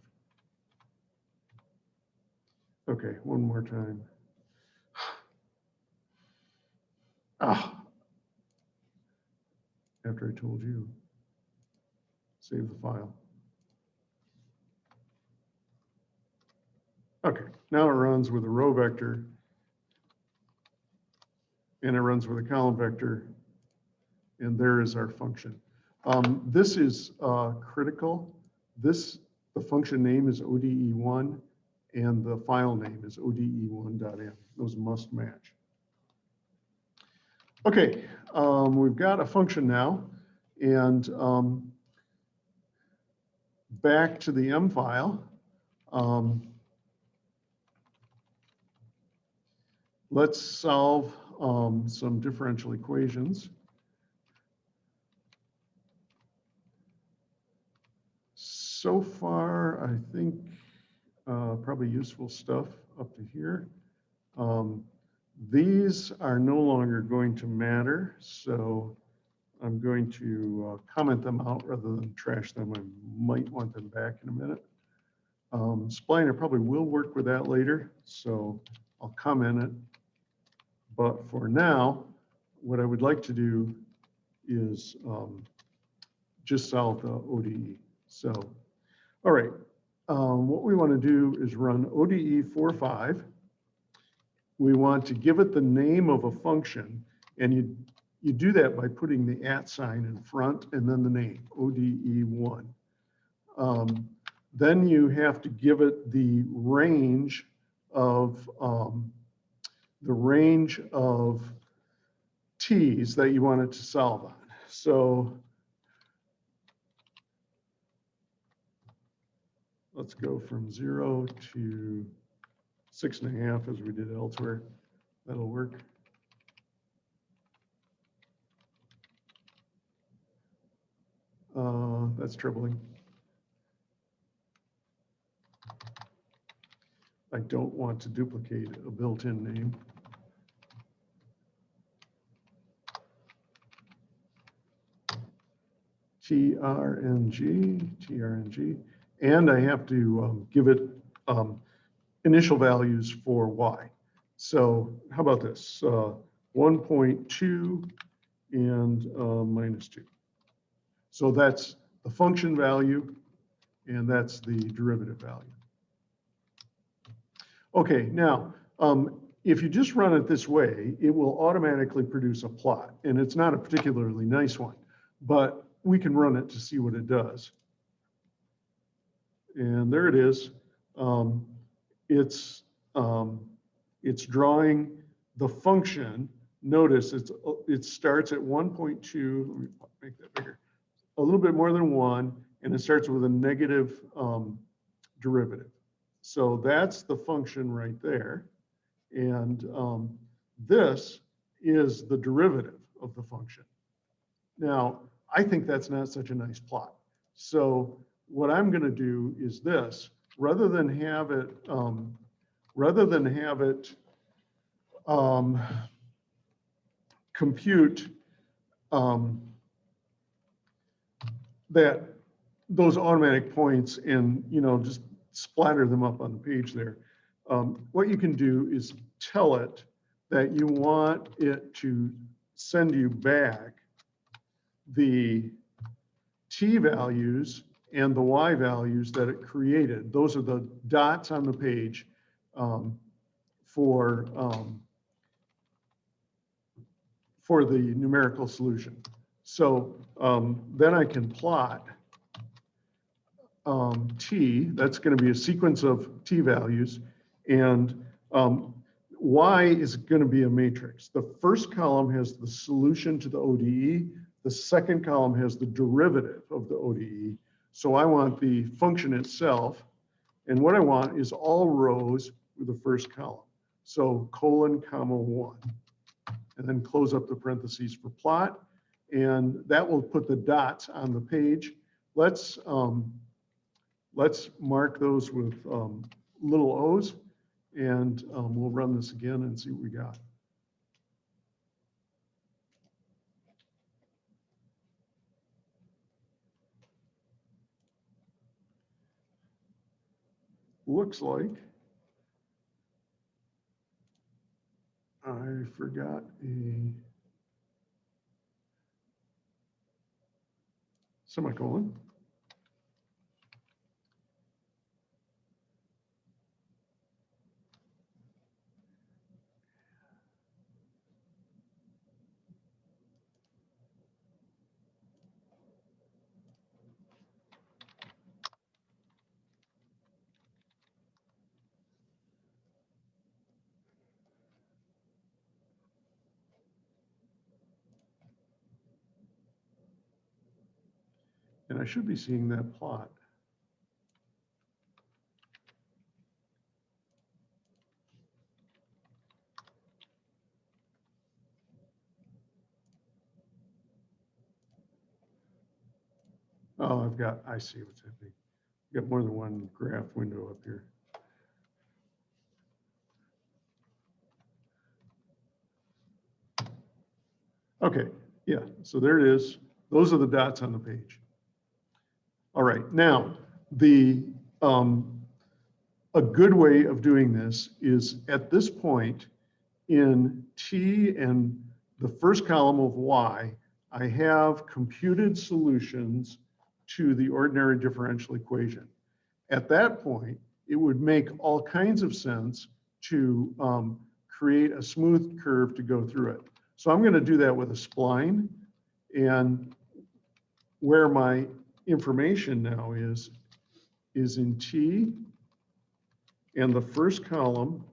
Okay, one more time. Ah, after I told you, save the file. Okay, now it runs with a row vector, and it runs with a column vector, and there is our function. This is critical. The function name is ODE1, and the file name is ode1.m. Those must match. Okay, we've got a function now, and back to the M file. Let's solve some differential equations. So far, I think probably useful stuff up to here. These are no longer going to matter, so I'm going to comment them out rather than trash them. I might want them back in a minute. Spline, I probably will work with that later, so I'll comment it. But for now, what I would like to do is just solve the ODE. So All right, what we want to do is run ODE 45. We want to give it the name of a function, and you do that by putting the @ sign in front and then the name, ODE1. Then you have to give it the range of t's that you want it to solve on. So let's go from 0 to 6.5 as we did elsewhere. That'll work. That's troubling. I don't want to duplicate a built-in name. TRNG, and I have to give it initial values for y. So how about this? 1.2 and -2. So that's the function value, and that's the derivative value. Okay, now, if you just run it this way, it will automatically produce a plot, and it's not a particularly nice one, but we can run it to see what it does. And there it is. It's drawing the function. Notice it starts at 1.2. Let me make that bigger. A little bit more than 1, and it starts with a negative derivative. So that's the function right there. And this is the derivative of the function. Now, I think that's not such a nice plot. So what I'm going to do is this: rather than have it compute those automatic points and just splatter them up on the page there. What you can do is tell it that you want it to send you back the t values and the y values that it created. Those are the dots on the page for the numerical solution. So then I can plot t. That's going to be a sequence of t values, and y is going to be a matrix. The first column has the solution to the ODE. The second column has the derivative of the ODE. So I want the function itself, and what I want is all rows with the first column. So colon, comma, 1, and then close up the parentheses for plot, and that will put the dots on the page. Let's mark those with little o's, and we'll run this again and see what we got. Looks like I forgot a semicolon. And I should be seeing that plot. Oh, I see what's happening. I've got more than one graph window up here. Okay, yeah, so there it is. Those are the dots on the page. All right, now a good way of doing this is at this point in t and the first column of y, I have computed solutions to the ordinary differential equation. At that point, it would make all kinds of sense to create a smooth curve to go through it. So I'm going to do that with a spline, and where my information now is in T, and the first column,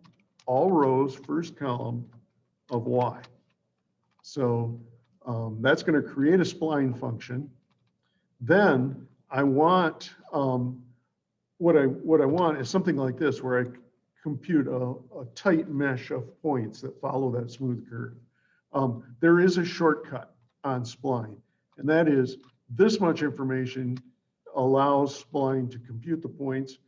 all rows, first column of Y. So that's going to create a spline function. Then I want, what I want is something like this, where I compute a tight mesh of points that follow that smooth curve. There is a shortcut on spline, and that is this much information allows spline to compute the points,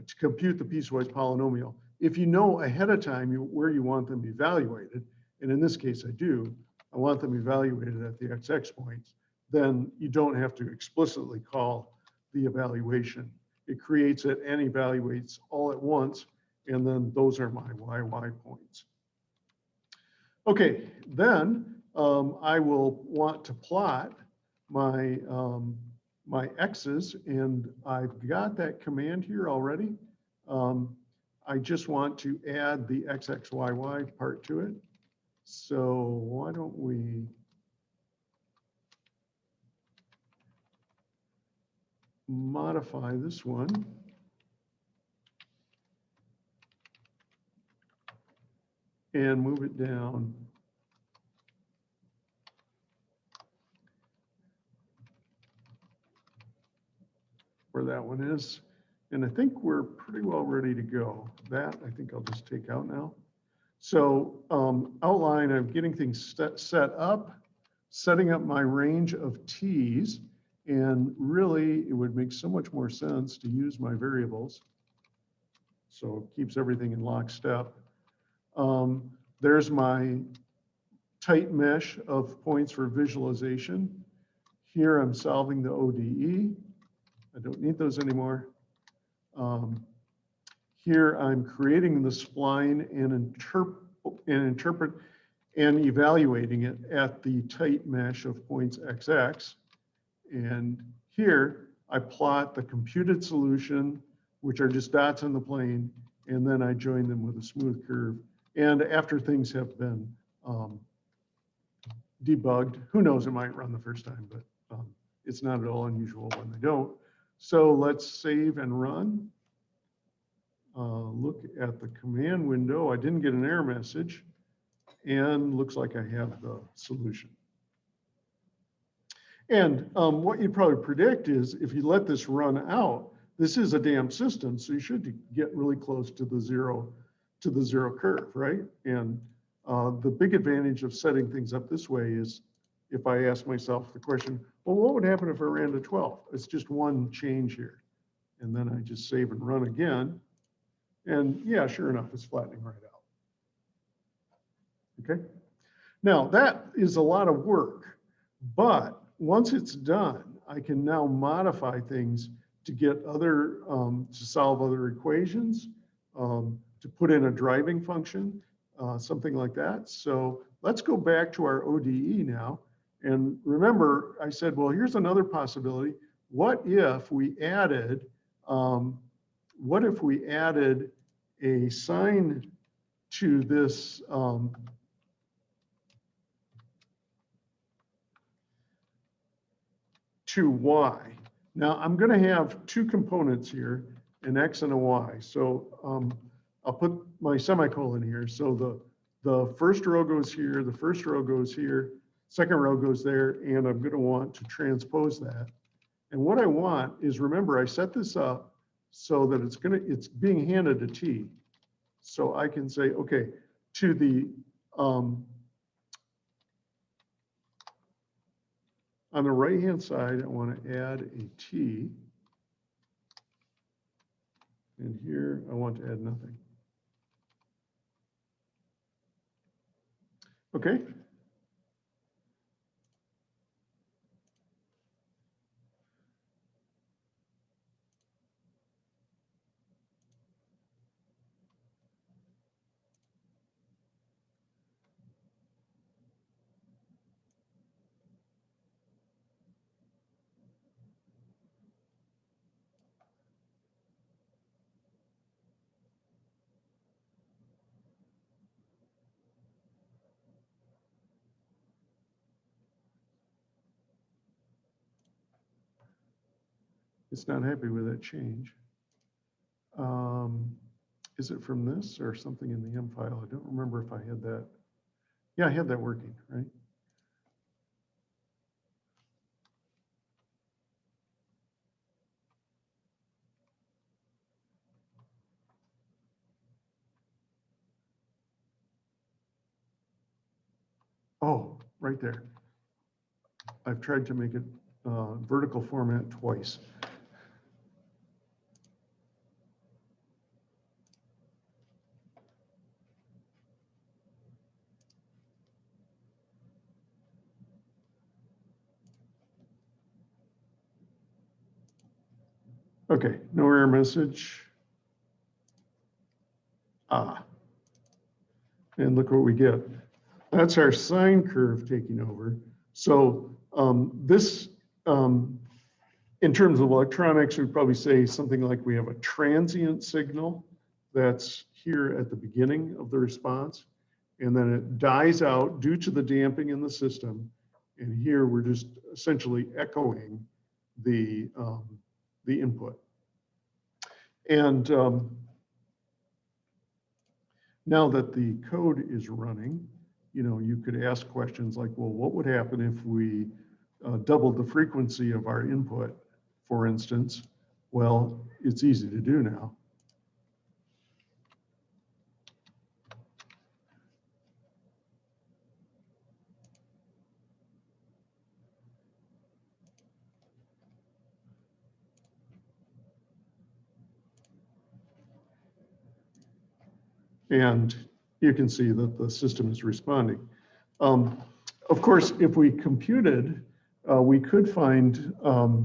to compute the piecewise polynomial. If you know ahead of time where you want them evaluated, and in this case I do, I want them evaluated at the XX points, then you don't have to explicitly call the evaluation. It creates it and evaluates all at once, and then those are my YY points. Okay, then I will want to plot my my X's, and I've got that command here already. I just want to add the XXYY part to it. So why don't we modify this one. And move it down. Where that one is. And I think we're pretty well ready to go. That I think I'll just take out now. So outline, I'm getting things set up, setting up my range of T's, and really it would make so much more sense to use my variables. So it keeps everything in lockstep. There's my tight mesh of points for visualization. Here I'm solving the ODE. I don't need those anymore. Here I'm creating the spline and interpret and evaluating it at the tight mesh of points XX. And here I plot the computed solution, which are just dots on the plane, and then I join them with a smooth curve. And after things have been debugged, who knows, it might run the first time, but it's not at all unusual when they don't. So let's save and run. Look at the command window. I didn't get an error message, and looks like I have the solution. And what you'd probably predict is if you let this run out, this is a damped system, so you should get really close to the zero curve, right? And the big advantage of setting things up this way is if I ask myself the question, well, what would happen if I ran to 12? It's just one change here. And then I just save and run again. And yeah, sure enough, it's flattening right out. Okay. Now that is a lot of work, but once it's done, I can now modify things to get other, to solve other equations, to put in a driving function, something like that. So let's go back to our ODE now. And remember, I said, well, here's another possibility. What if we added, a sign to this to Y? Now I'm going to have two components here, an X and a Y. So I'll put my semicolon here. So the first row goes here, the first row goes here, second row goes there, and I'm going to want to transpose that. And what I want is, remember, I set this up so that it's being handed to T. So I can say, okay, to the on the right-hand side, I want to add a T. And here I want to add nothing. Okay. It's not happy with that change. Is it from this or something in the M file? I don't remember if I had that. Yeah, I had that working, right? Oh, right there. I've tried to make it vertical format twice. Okay, no error message. And look what we get. That's our sine curve taking over. So this, in terms of electronics, we'd probably say something like we have a transient signal that's here at the beginning of the response, and then it dies out due to the damping in the system. And here we're just essentially echoing the input. And now that the code is running, you know, you could ask questions like, well, what would happen if we doubled the frequency of our input, for instance? Well, it's easy to do now. And you can see that the system is responding. Of course, if we computed, we could find what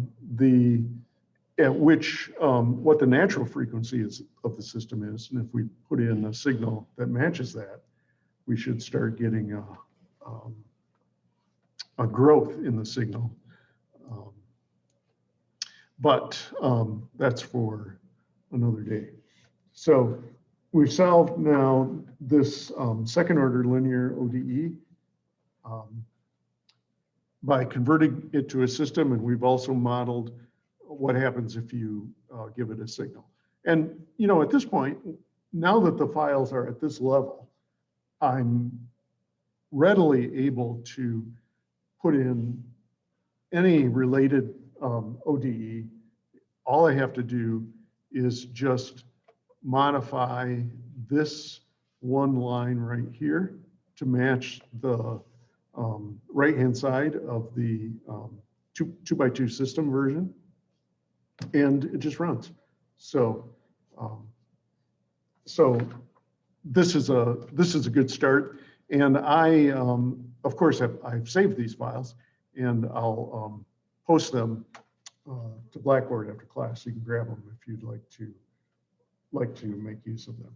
the natural frequency is of the system is. And if we put in a signal that matches that, we should start getting a growth in the signal. But that's for another day. So we've solved now this second order linear ODE by converting it to a system, and we've also modeled what happens if you give it a signal. And you know, at this point, now that the files are at this level, I'm readily able to put in any related ODE. All I have to do is just modify this one line right here to match the right-hand side of the 2x2 system version, and it just runs. So, this is a good start, and I of course I've saved these files, and I'll post them to Blackboard after class. You can grab them if you'd like to make use of them.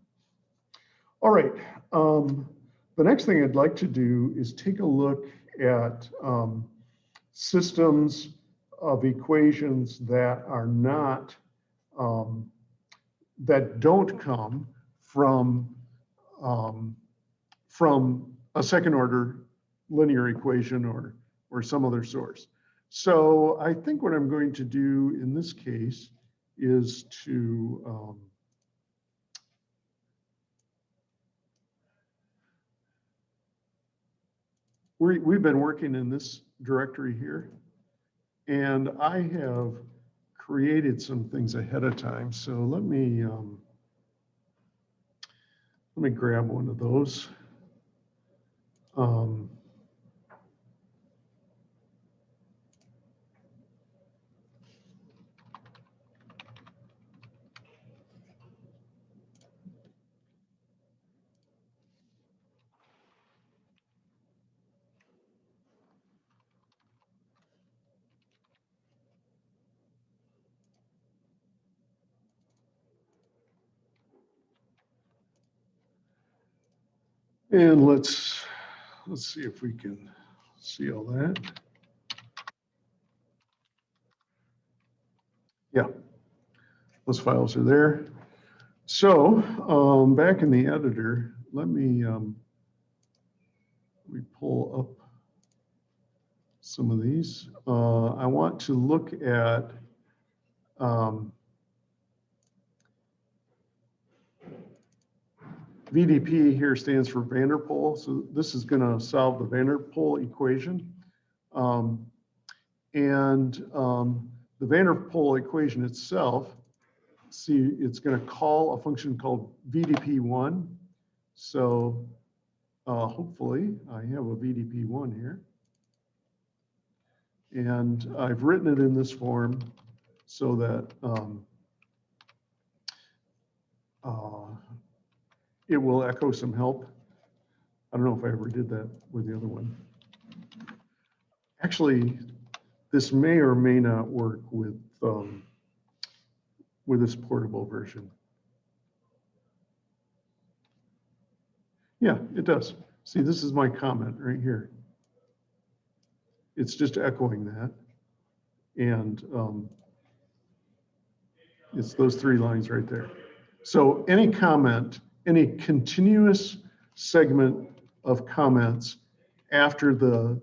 All right. The next thing I'd like to do is take a look at systems of equations that are not, that don't come from a second order linear equation or some other source. So I think what I'm going to do in this case is to we've been working in this directory here, and I have created some things ahead of time. So let me grab one of those. And let's see if we can see all that. Yeah, those files are there. So back in the editor, let me pull up some of these. I want to look at VDP here stands for van der Pol, so this is going to solve the van der Pol equation. The van der Pol equation itself, see, it's going to call a function called VDP1. So hopefully I have a VDP1 here. And I've written it in this form so that it will echo some help. I don't know if I ever did that with the other one. Actually, this may or may not work with this portable version. Yeah, it does. See, this is my comment right here. It's just echoing that. And it's those 3 lines right there. So any comment, any continuous segment of comments after the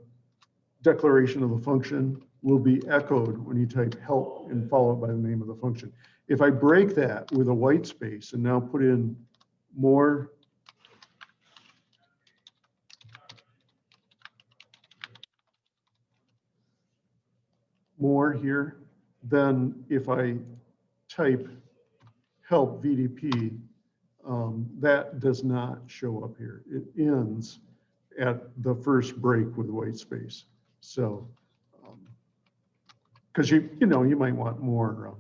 declaration of the function will be echoed when you type help and follow it by the name of the function. If I break that with a white space and now put in more here, then if I type help VDP, that does not show up here. It ends at the first break with white space. So, because you might want more.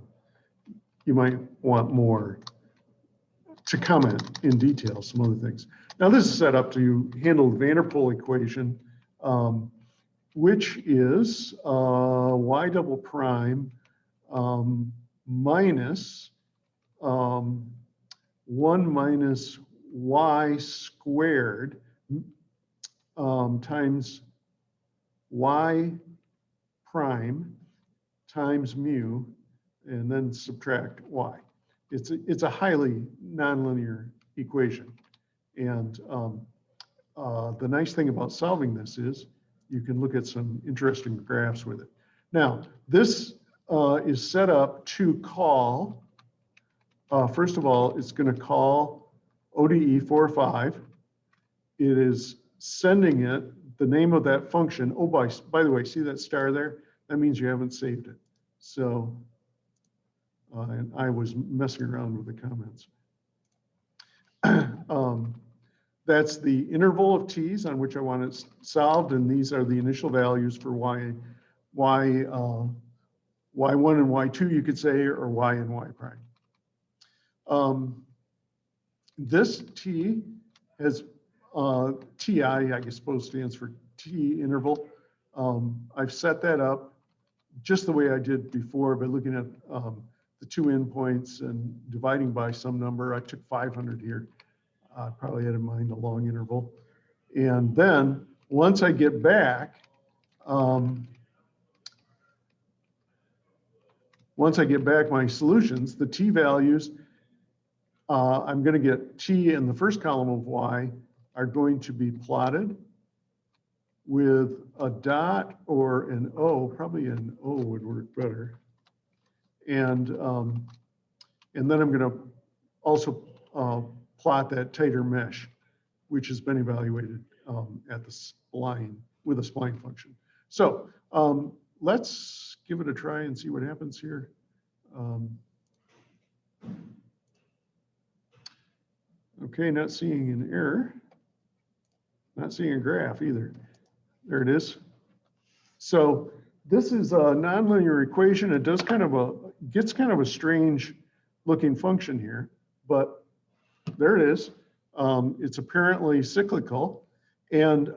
You might want more to comment in detail some other things. Now this is set up to handle the van der Pol equation, which is y double prime minus 1 minus y squared times y prime times mu, and then subtract y. It's a highly nonlinear equation. And the nice thing about solving this is you can look at some interesting graphs with it. Now, this is set up to call, first of all, it's going to call ODE 4.5. It is sending it the name of that function. Oh, by the way, see that star there? That means you haven't saved it. So, and I was messing around with the comments. That's the interval of t's on which I want it solved, and these are the initial values for y1 and y2, you could say, or y and y prime. This t has ti, I suppose, stands for t interval. I've set that up just the way I did before by looking at the 2 endpoints and dividing by some number. I took 500 here. I probably had in mind a long interval. And then once I get back, my solutions, the t values, I'm going to get t in the first column of y are going to be plotted with a dot or an O. Probably an O would work better. And then I'm going to also plot that tighter mesh, which has been evaluated at the spline with a spline function. So let's give it a try and see what happens here. Okay, not seeing an error, not seeing a graph either. There it is. So this is a nonlinear equation. It does gets kind of a strange looking function here, but there it is. It's apparently cyclical. And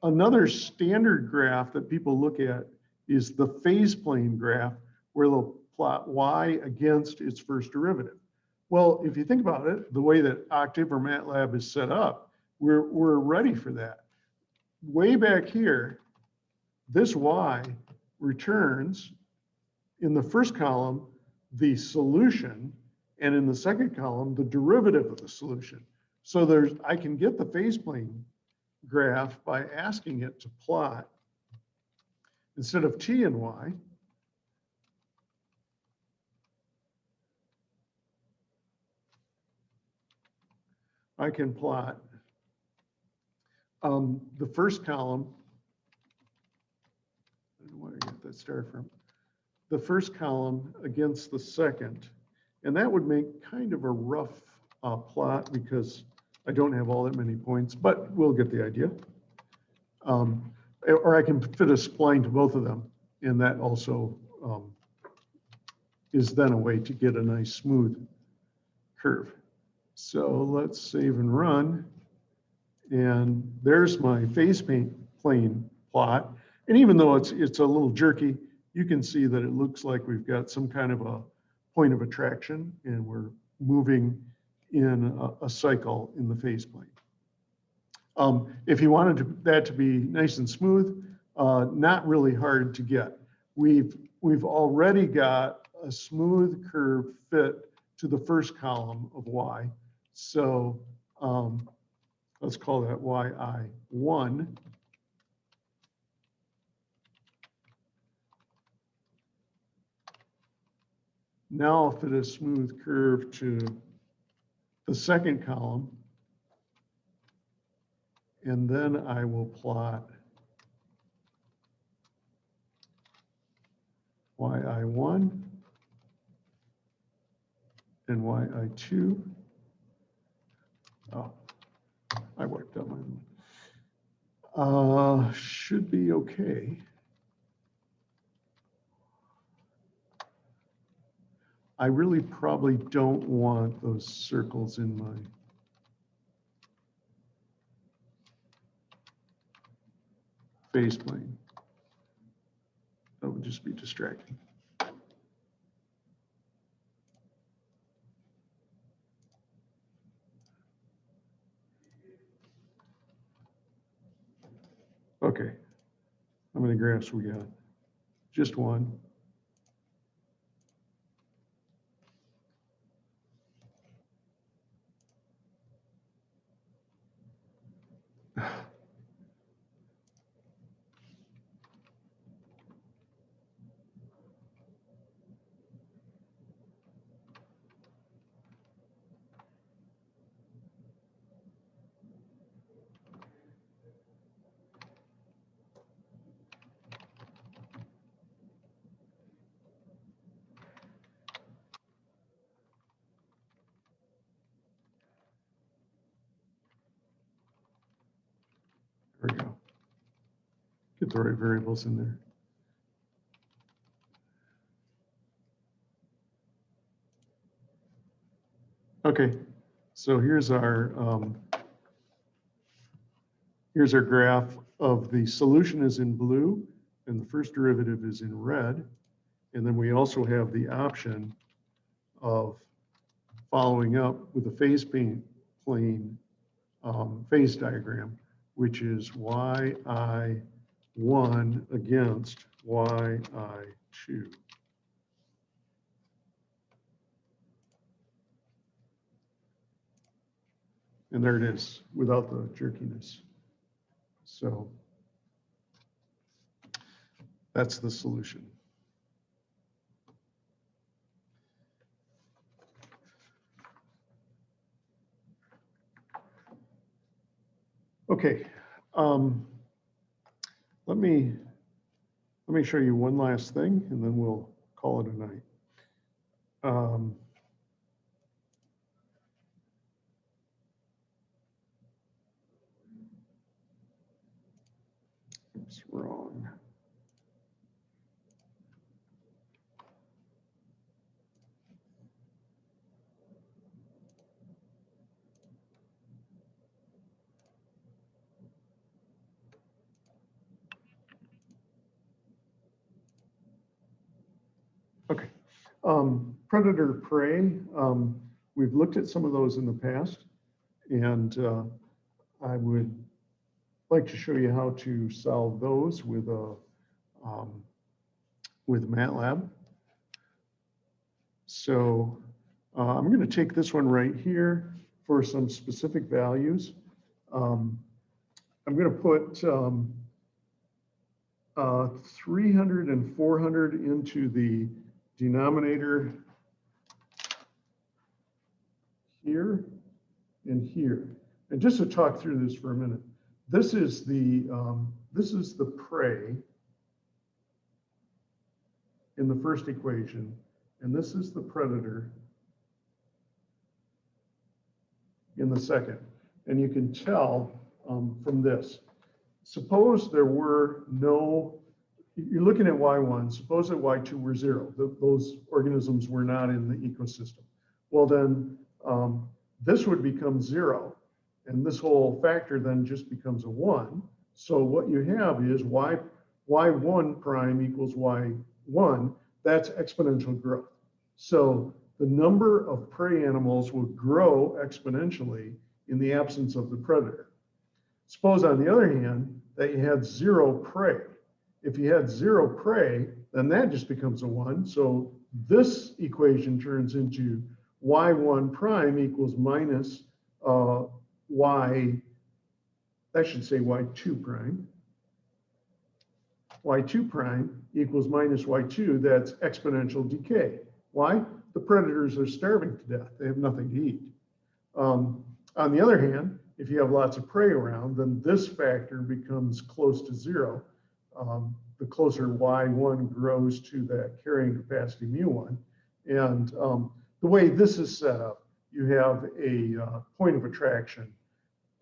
another standard graph that people look at is the phase plane graph, where they'll plot y against its first derivative. Well, if you think about it, the way that Octave or MATLAB is set up, we're ready for that. Way back here, this y returns in the first column the solution, and in the second column the derivative of the solution. So I can get the phase plane graph by asking it to plot, instead of t and y, I can plot the first column. I don't know where I get that star from. The first column against the second. And that would make kind of a rough plot because I don't have all that many points, but we'll get the idea. Or I can fit a spline to both of them. And that also is then a way to get a nice smooth curve. So let's save and run. And there's my phase plane plot. And even though it's a little jerky, you can see that it looks like we've got some kind of a point of attraction and we're moving in a cycle in the phase plane. If you wanted that to be nice and smooth, not really hard to get. We've already got a smooth curve fit to the first column of y. So let's call that yi1. Now I'll fit a smooth curve to the second column. And then I will plot yi1 and yi2. Oh, I worked out mine. Should be okay. I really probably don't want those circles in my phase plane. That would just be distracting. Okay, how many graphs we got? Just one. There we go. Get the right variables in there. Okay, so here's our graph of the solution is in blue and the first derivative is in red. And then we also have the option of following up with a phase plane phase diagram, which is yi1 against yi2. And there it is without the jerkiness. So that's the solution. Okay, let me show you one last thing, and then we'll call it a night. Oops, wrong. Okay, predator prey. We've looked at some of those in the past, and I would like to show you how to solve those with MATLAB. So I'm going to take this one right here for some specific values. I'm going to put 300 and 400 into the denominator here, and here. And just to talk through this for a minute, this is the prey in the first equation, and this is the predator in the second. And you can tell from this. Suppose there were no, you're looking at Y1, suppose that Y2 were 0. Those organisms were not in the ecosystem. Well then, this would become 0. And this whole factor then just becomes a 1. So what you have is y1 prime equals y1. That's exponential growth. So the number of prey animals will grow exponentially in the absence of the predator. Suppose on the other hand that you had 0 prey. If you had 0 prey, then that just becomes a 1. So this equation turns into y1 prime equals minus I should say y2 prime. Y2 prime equals minus y2, that's exponential decay. Why? The predators are starving to death. They have nothing to eat. On the other hand, if you have lots of prey around, then this factor becomes close to 0. The closer y1 grows to that carrying capacity mu1. And the way this is set up, you have a point of attraction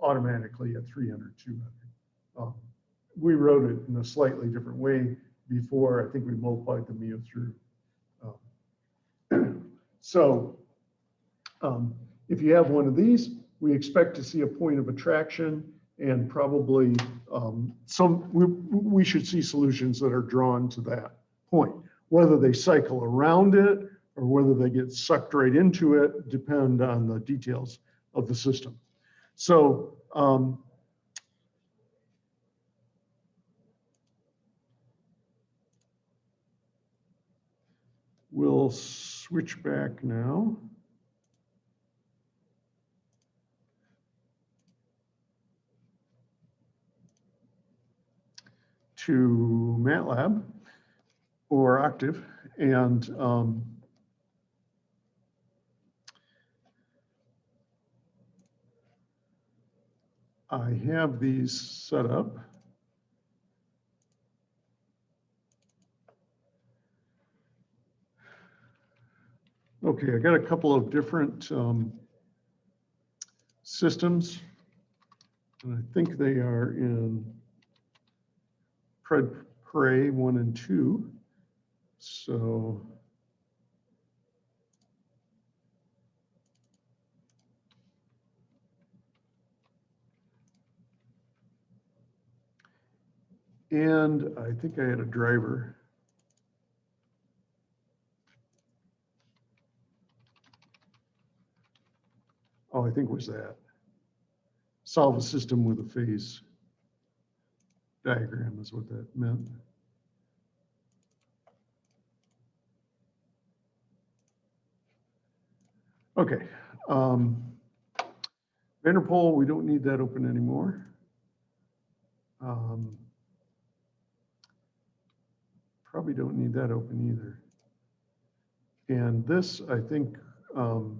automatically at 300, 200. We wrote it in a slightly different way before. I think we multiplied the mu through. So if you have one of these, we expect to see a point of attraction, and probably we should see solutions that are drawn to that point. Whether they cycle around it or whether they get sucked right into it depend on the details of the system. So we'll switch back now. To MATLAB or Octave, and I have these set up. Okay, I got a couple of different systems, and I think they are in prey 1 and 2. So and I think I had a driver. Oh, I think it was that. Solve a system with a phase diagram is what that meant. Okay. Vanderpool, we don't need that open anymore. Probably don't need that open either. And this, I think, will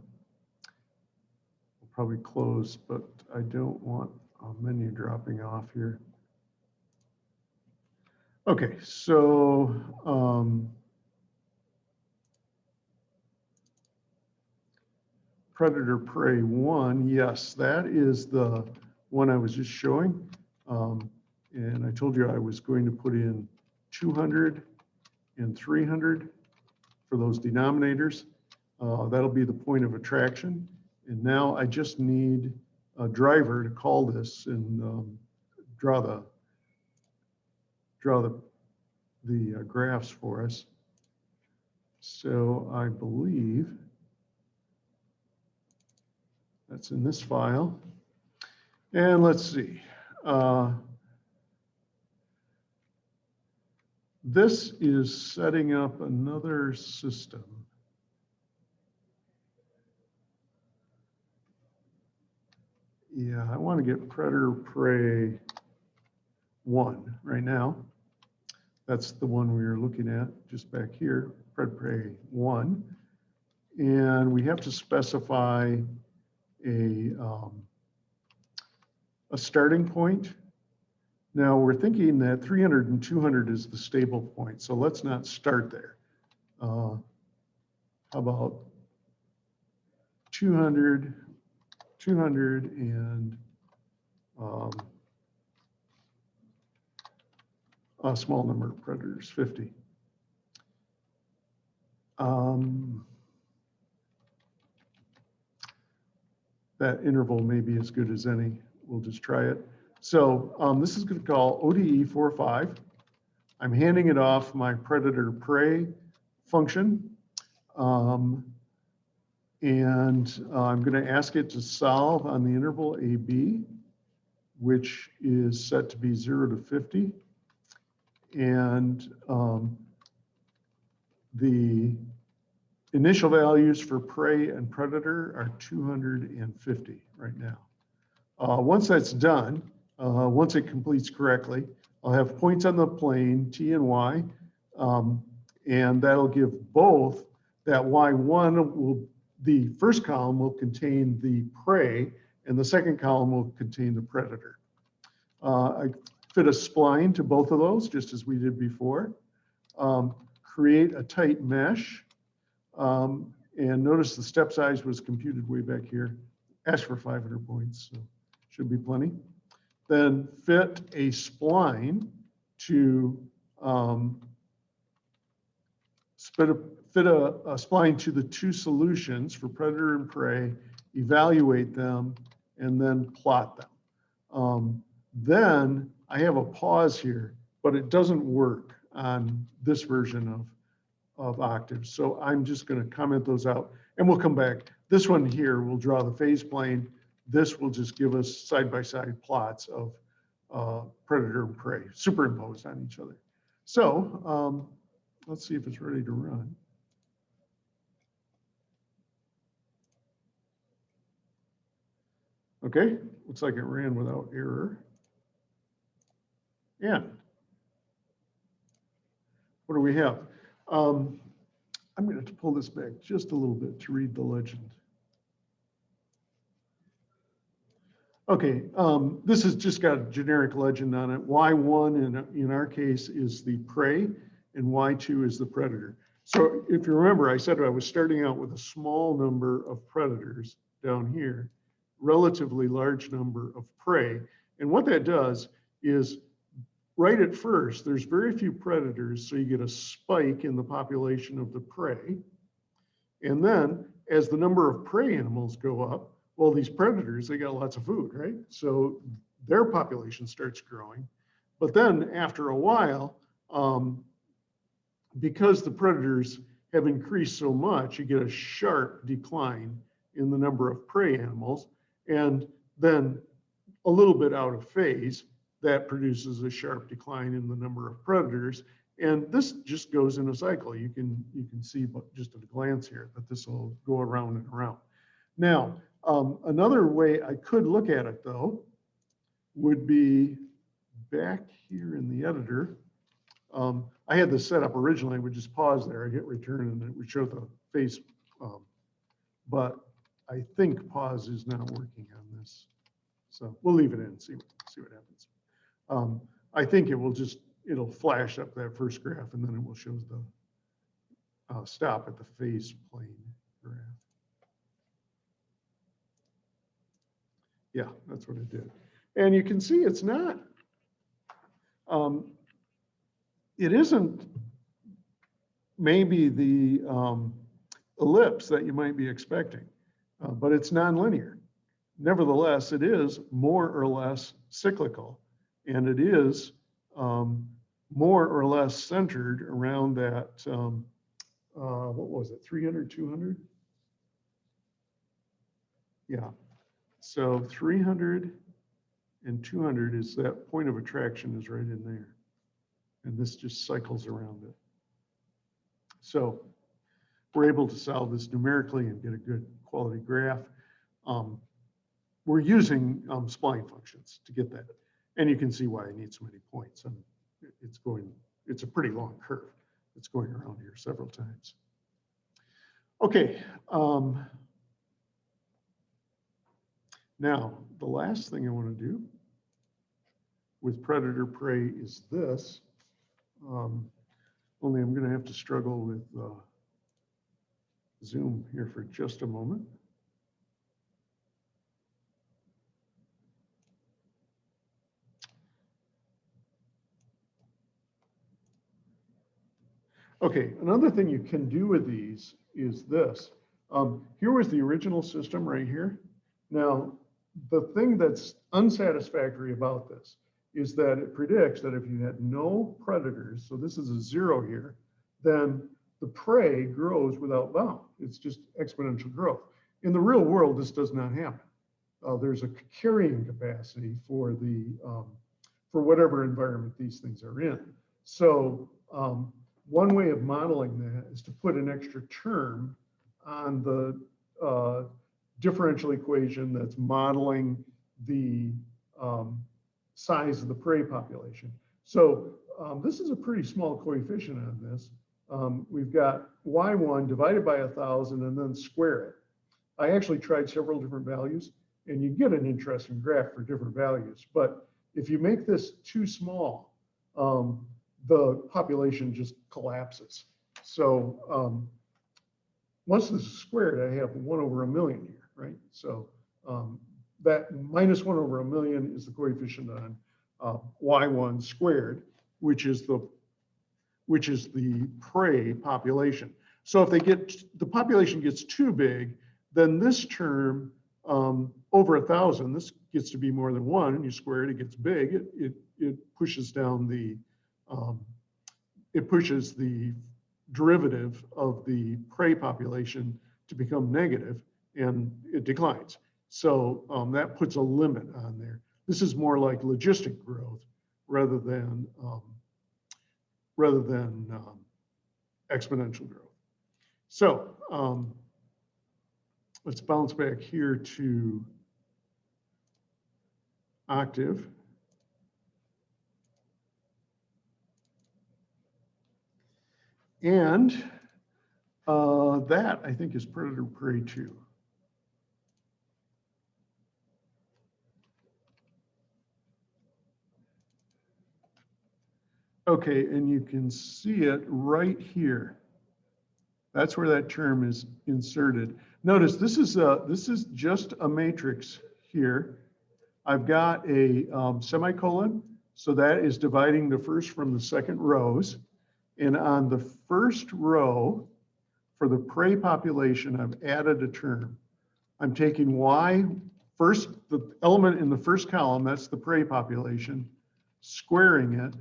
probably close, but I don't want a menu dropping off here. Okay, so predator prey 1, yes, that is the one I was just showing. And I told you I was going to put in 200 and 300 for those denominators. That'll be the point of attraction. And now I just need a driver to call this and draw the graphs for us. So I believe that's in this file. And let's see. This is setting up another system. Yeah, I want to get predator prey 1 right now. That's the one we were looking at just back here, predator prey 1. And we have to specify a starting point. Now we're thinking that 300 and 200 is the stable point, so let's not start there. How about 200, 200, and a small number of predators, 50. That interval may be as good as any. We'll just try it. So this is going to call ODE 45. I'm handing it off my predator-prey function. And I'm going to ask it to solve on the interval AB, which is set to be 0 to 50. And the initial values for prey and predator are 250 right now. Once that's done, once it completes correctly, I'll have points on the plane, T and Y, and that'll give both that Y1 will, the first column will contain the prey, and the second column will contain the predator. I fit a spline to both of those, just as we did before. Create a tight mesh. And notice the step size was computed way back here. Ask for 500 points, so should be plenty. Then fit a spline to fit a spline to the two solutions for predator and prey, evaluate them, and then plot them. Then I have a pause here, but it doesn't work on this version of Octave. So I'm just going to comment those out and we'll come back. This one here will draw the phase plane. This will just give us side-by-side plots of predator and prey superimposed on each other. So let's see if it's ready to run. Okay, looks like it ran without error. And what do we have? I'm going to have to pull this back just a little bit to read the legend. Okay, this has just got a generic legend on it. Y1 in our case is the prey and Y2 is the predator. So if you remember, I said I was starting out with a small number of predators down here, relatively large number of prey. And what that does is right at first, there's very few predators, so you get a spike in the population of the prey. And then as the number of prey animals go up, well, these predators, they got lots of food, right? So their population starts growing. But then after a while, because the predators have increased so much, you get a sharp decline in the number of prey animals. And then a little bit out of phase, that produces a sharp decline in the number of predators. And this just goes in a cycle. You can see just at a glance here that this will go around and around. Now, another way I could look at it though, would be back here in the editor. I had this set up originally, I would just pause there, I hit return and it would show the face. But I think pause is not working on this. So we'll leave it in, see what happens. I think it will it'll flash up that first graph and then it will show the stop at the phase plane graph. Yeah, that's what it did. And you can see it's not, it isn't maybe the ellipse that you might be expecting, but it's nonlinear. Nevertheless, it is more or less cyclical. And it is more or less centered around that, what was it, 300, 200? Yeah, so 300 and 200 is that point of attraction is right in there. And this just cycles around it. So we're able to solve this numerically and get a good quality graph. We're using spline functions to get that. And you can see why I need so many points. And it's a pretty long curve. It's going around here several times. Okay. Now, the last thing I want to do with predator prey is this. Only I'm going to have to struggle with Zoom here for just a moment. Okay, another thing you can do with these is this. Here was the original system right here. Now, the thing that's unsatisfactory about this is that it predicts that if you had no predators, so this is a 0 here, then the prey grows without bound. It's just exponential growth. In the real world, this does not happen. There's a carrying capacity for the for whatever environment these things are in. So one way of modeling that is to put an extra term on the differential equation that's modeling the size of the prey population. So this is a pretty small coefficient on this. We've got y1 divided by 1,000 and then square it. I actually tried several different values and you get an interesting graph for different values. But if you make this too small, the population just collapses. So once this is squared, I have 1 over a million here, right? So that minus 1 over a million is the coefficient on y1 squared, which is the prey population. So if the population gets too big, then this term over 1,000, this gets to be more than 1, and you square it, it gets big. It pushes down the it pushes the derivative of the prey population to become negative, and it declines. So that puts a limit on there. This is more like logistic growth rather than exponential growth. So let's bounce back here to Octave. And that, I think, is predator prey 2. Okay, and you can see it right here. That's where that term is inserted. Notice this is just a matrix here. I've got a semicolon, so that is dividing the first from the second rows. And on the first row, for the prey population, I've added a term. I'm taking y first, the element in the first column, that's the prey population, squaring it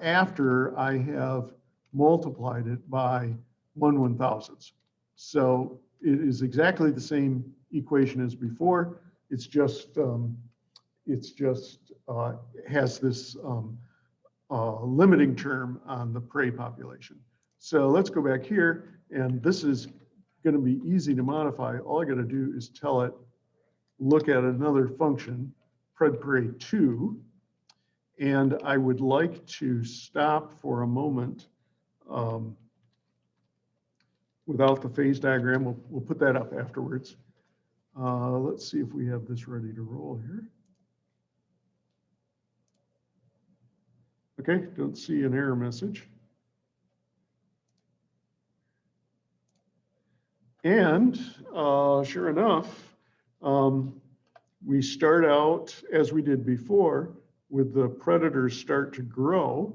after I have multiplied it by 1/1000th. So it is exactly the same equation as before. It's just has this limiting term on the prey population. So let's go back here, and this is going to be easy to modify. All I got to do is tell it, look at another function, pred prey 2, and I would like to stop for a moment without the phase diagram. We'll put that up afterwards. Let's see if we have this ready to roll here. Okay, don't see an error message. And sure enough, we start out as we did before with the predators start to grow.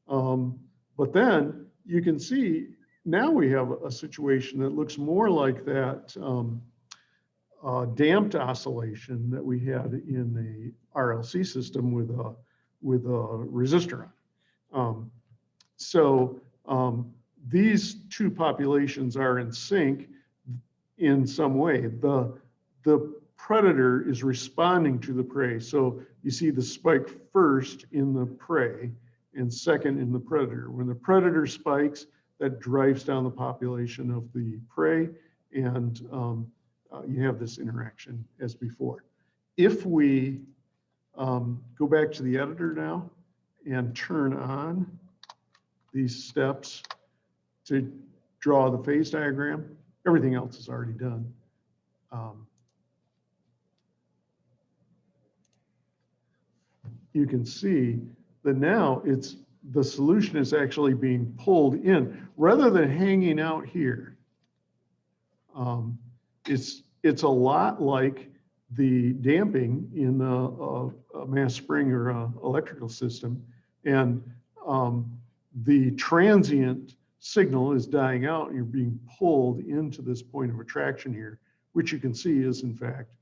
But then you can see now we have a situation that looks more like that damped oscillation that we had in the RLC system with a resistor on. These two populations are in sync in some way. The predator is responding to the prey. So you see the spike first in the prey and second in the predator. When the predator spikes, that drives down the population of the prey, and you have this interaction as before. If we go back to the editor now and turn on these steps to draw the phase diagram, everything else is already done. you can see that now the solution is actually being pulled in rather than hanging out here. It's a lot like the damping in a mass spring or electrical system, and the transient signal is dying out and you're being pulled into this point of attraction here, which you can see is in fact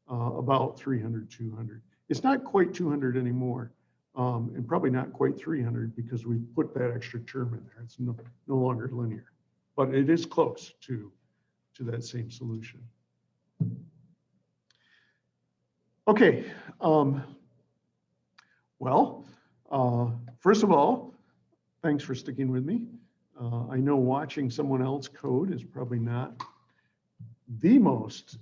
about 300, 200. It's not quite 200 anymore, and probably not quite 300 because we put that extra term in there. It's no longer linear, but it is close to that same solution. Okay, first of all, thanks for sticking with me. I know watching someone else code is probably not the most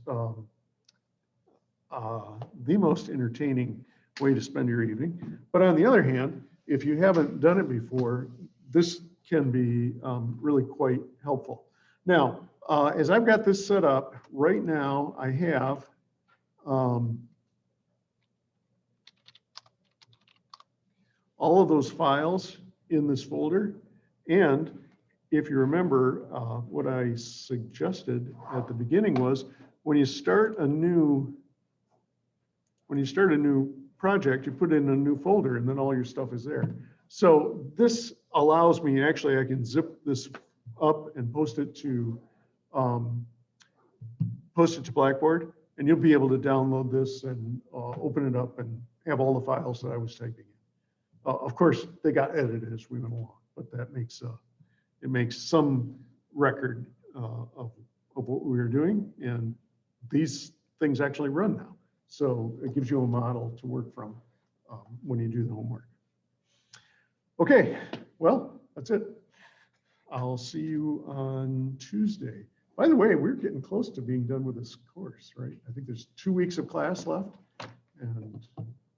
entertaining way to spend your evening. But on the other hand, if you haven't done it before, this can be really quite helpful. Now, as I've got this set up, right now I have all of those files in this folder. And if you remember, what I suggested at the beginning was when you start a new project, you put it in a new folder and then all your stuff is there. So this allows me, actually I can zip this up and post it to Blackboard, and you'll be able to download this and open it up and have all the files that I was typing in. Of course, they got edited as we went along, but that makes it makes some record of what we were doing, and these things actually run now. So it gives you a model to work from when you do the homework. Okay, well, that's it. I'll see you on Tuesday. By the way, we're getting close to being done with this course, right? I think there's 2 weeks of class left, and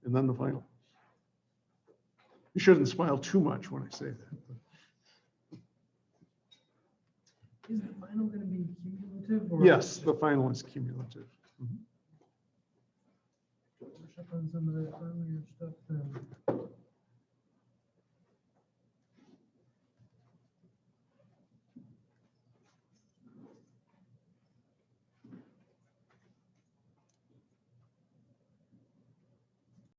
then the final. You shouldn't smile too much when I say that. Is the final going to be cumulative? Or Yes, the final is cumulative. Brush up on some of the earlier stuff then.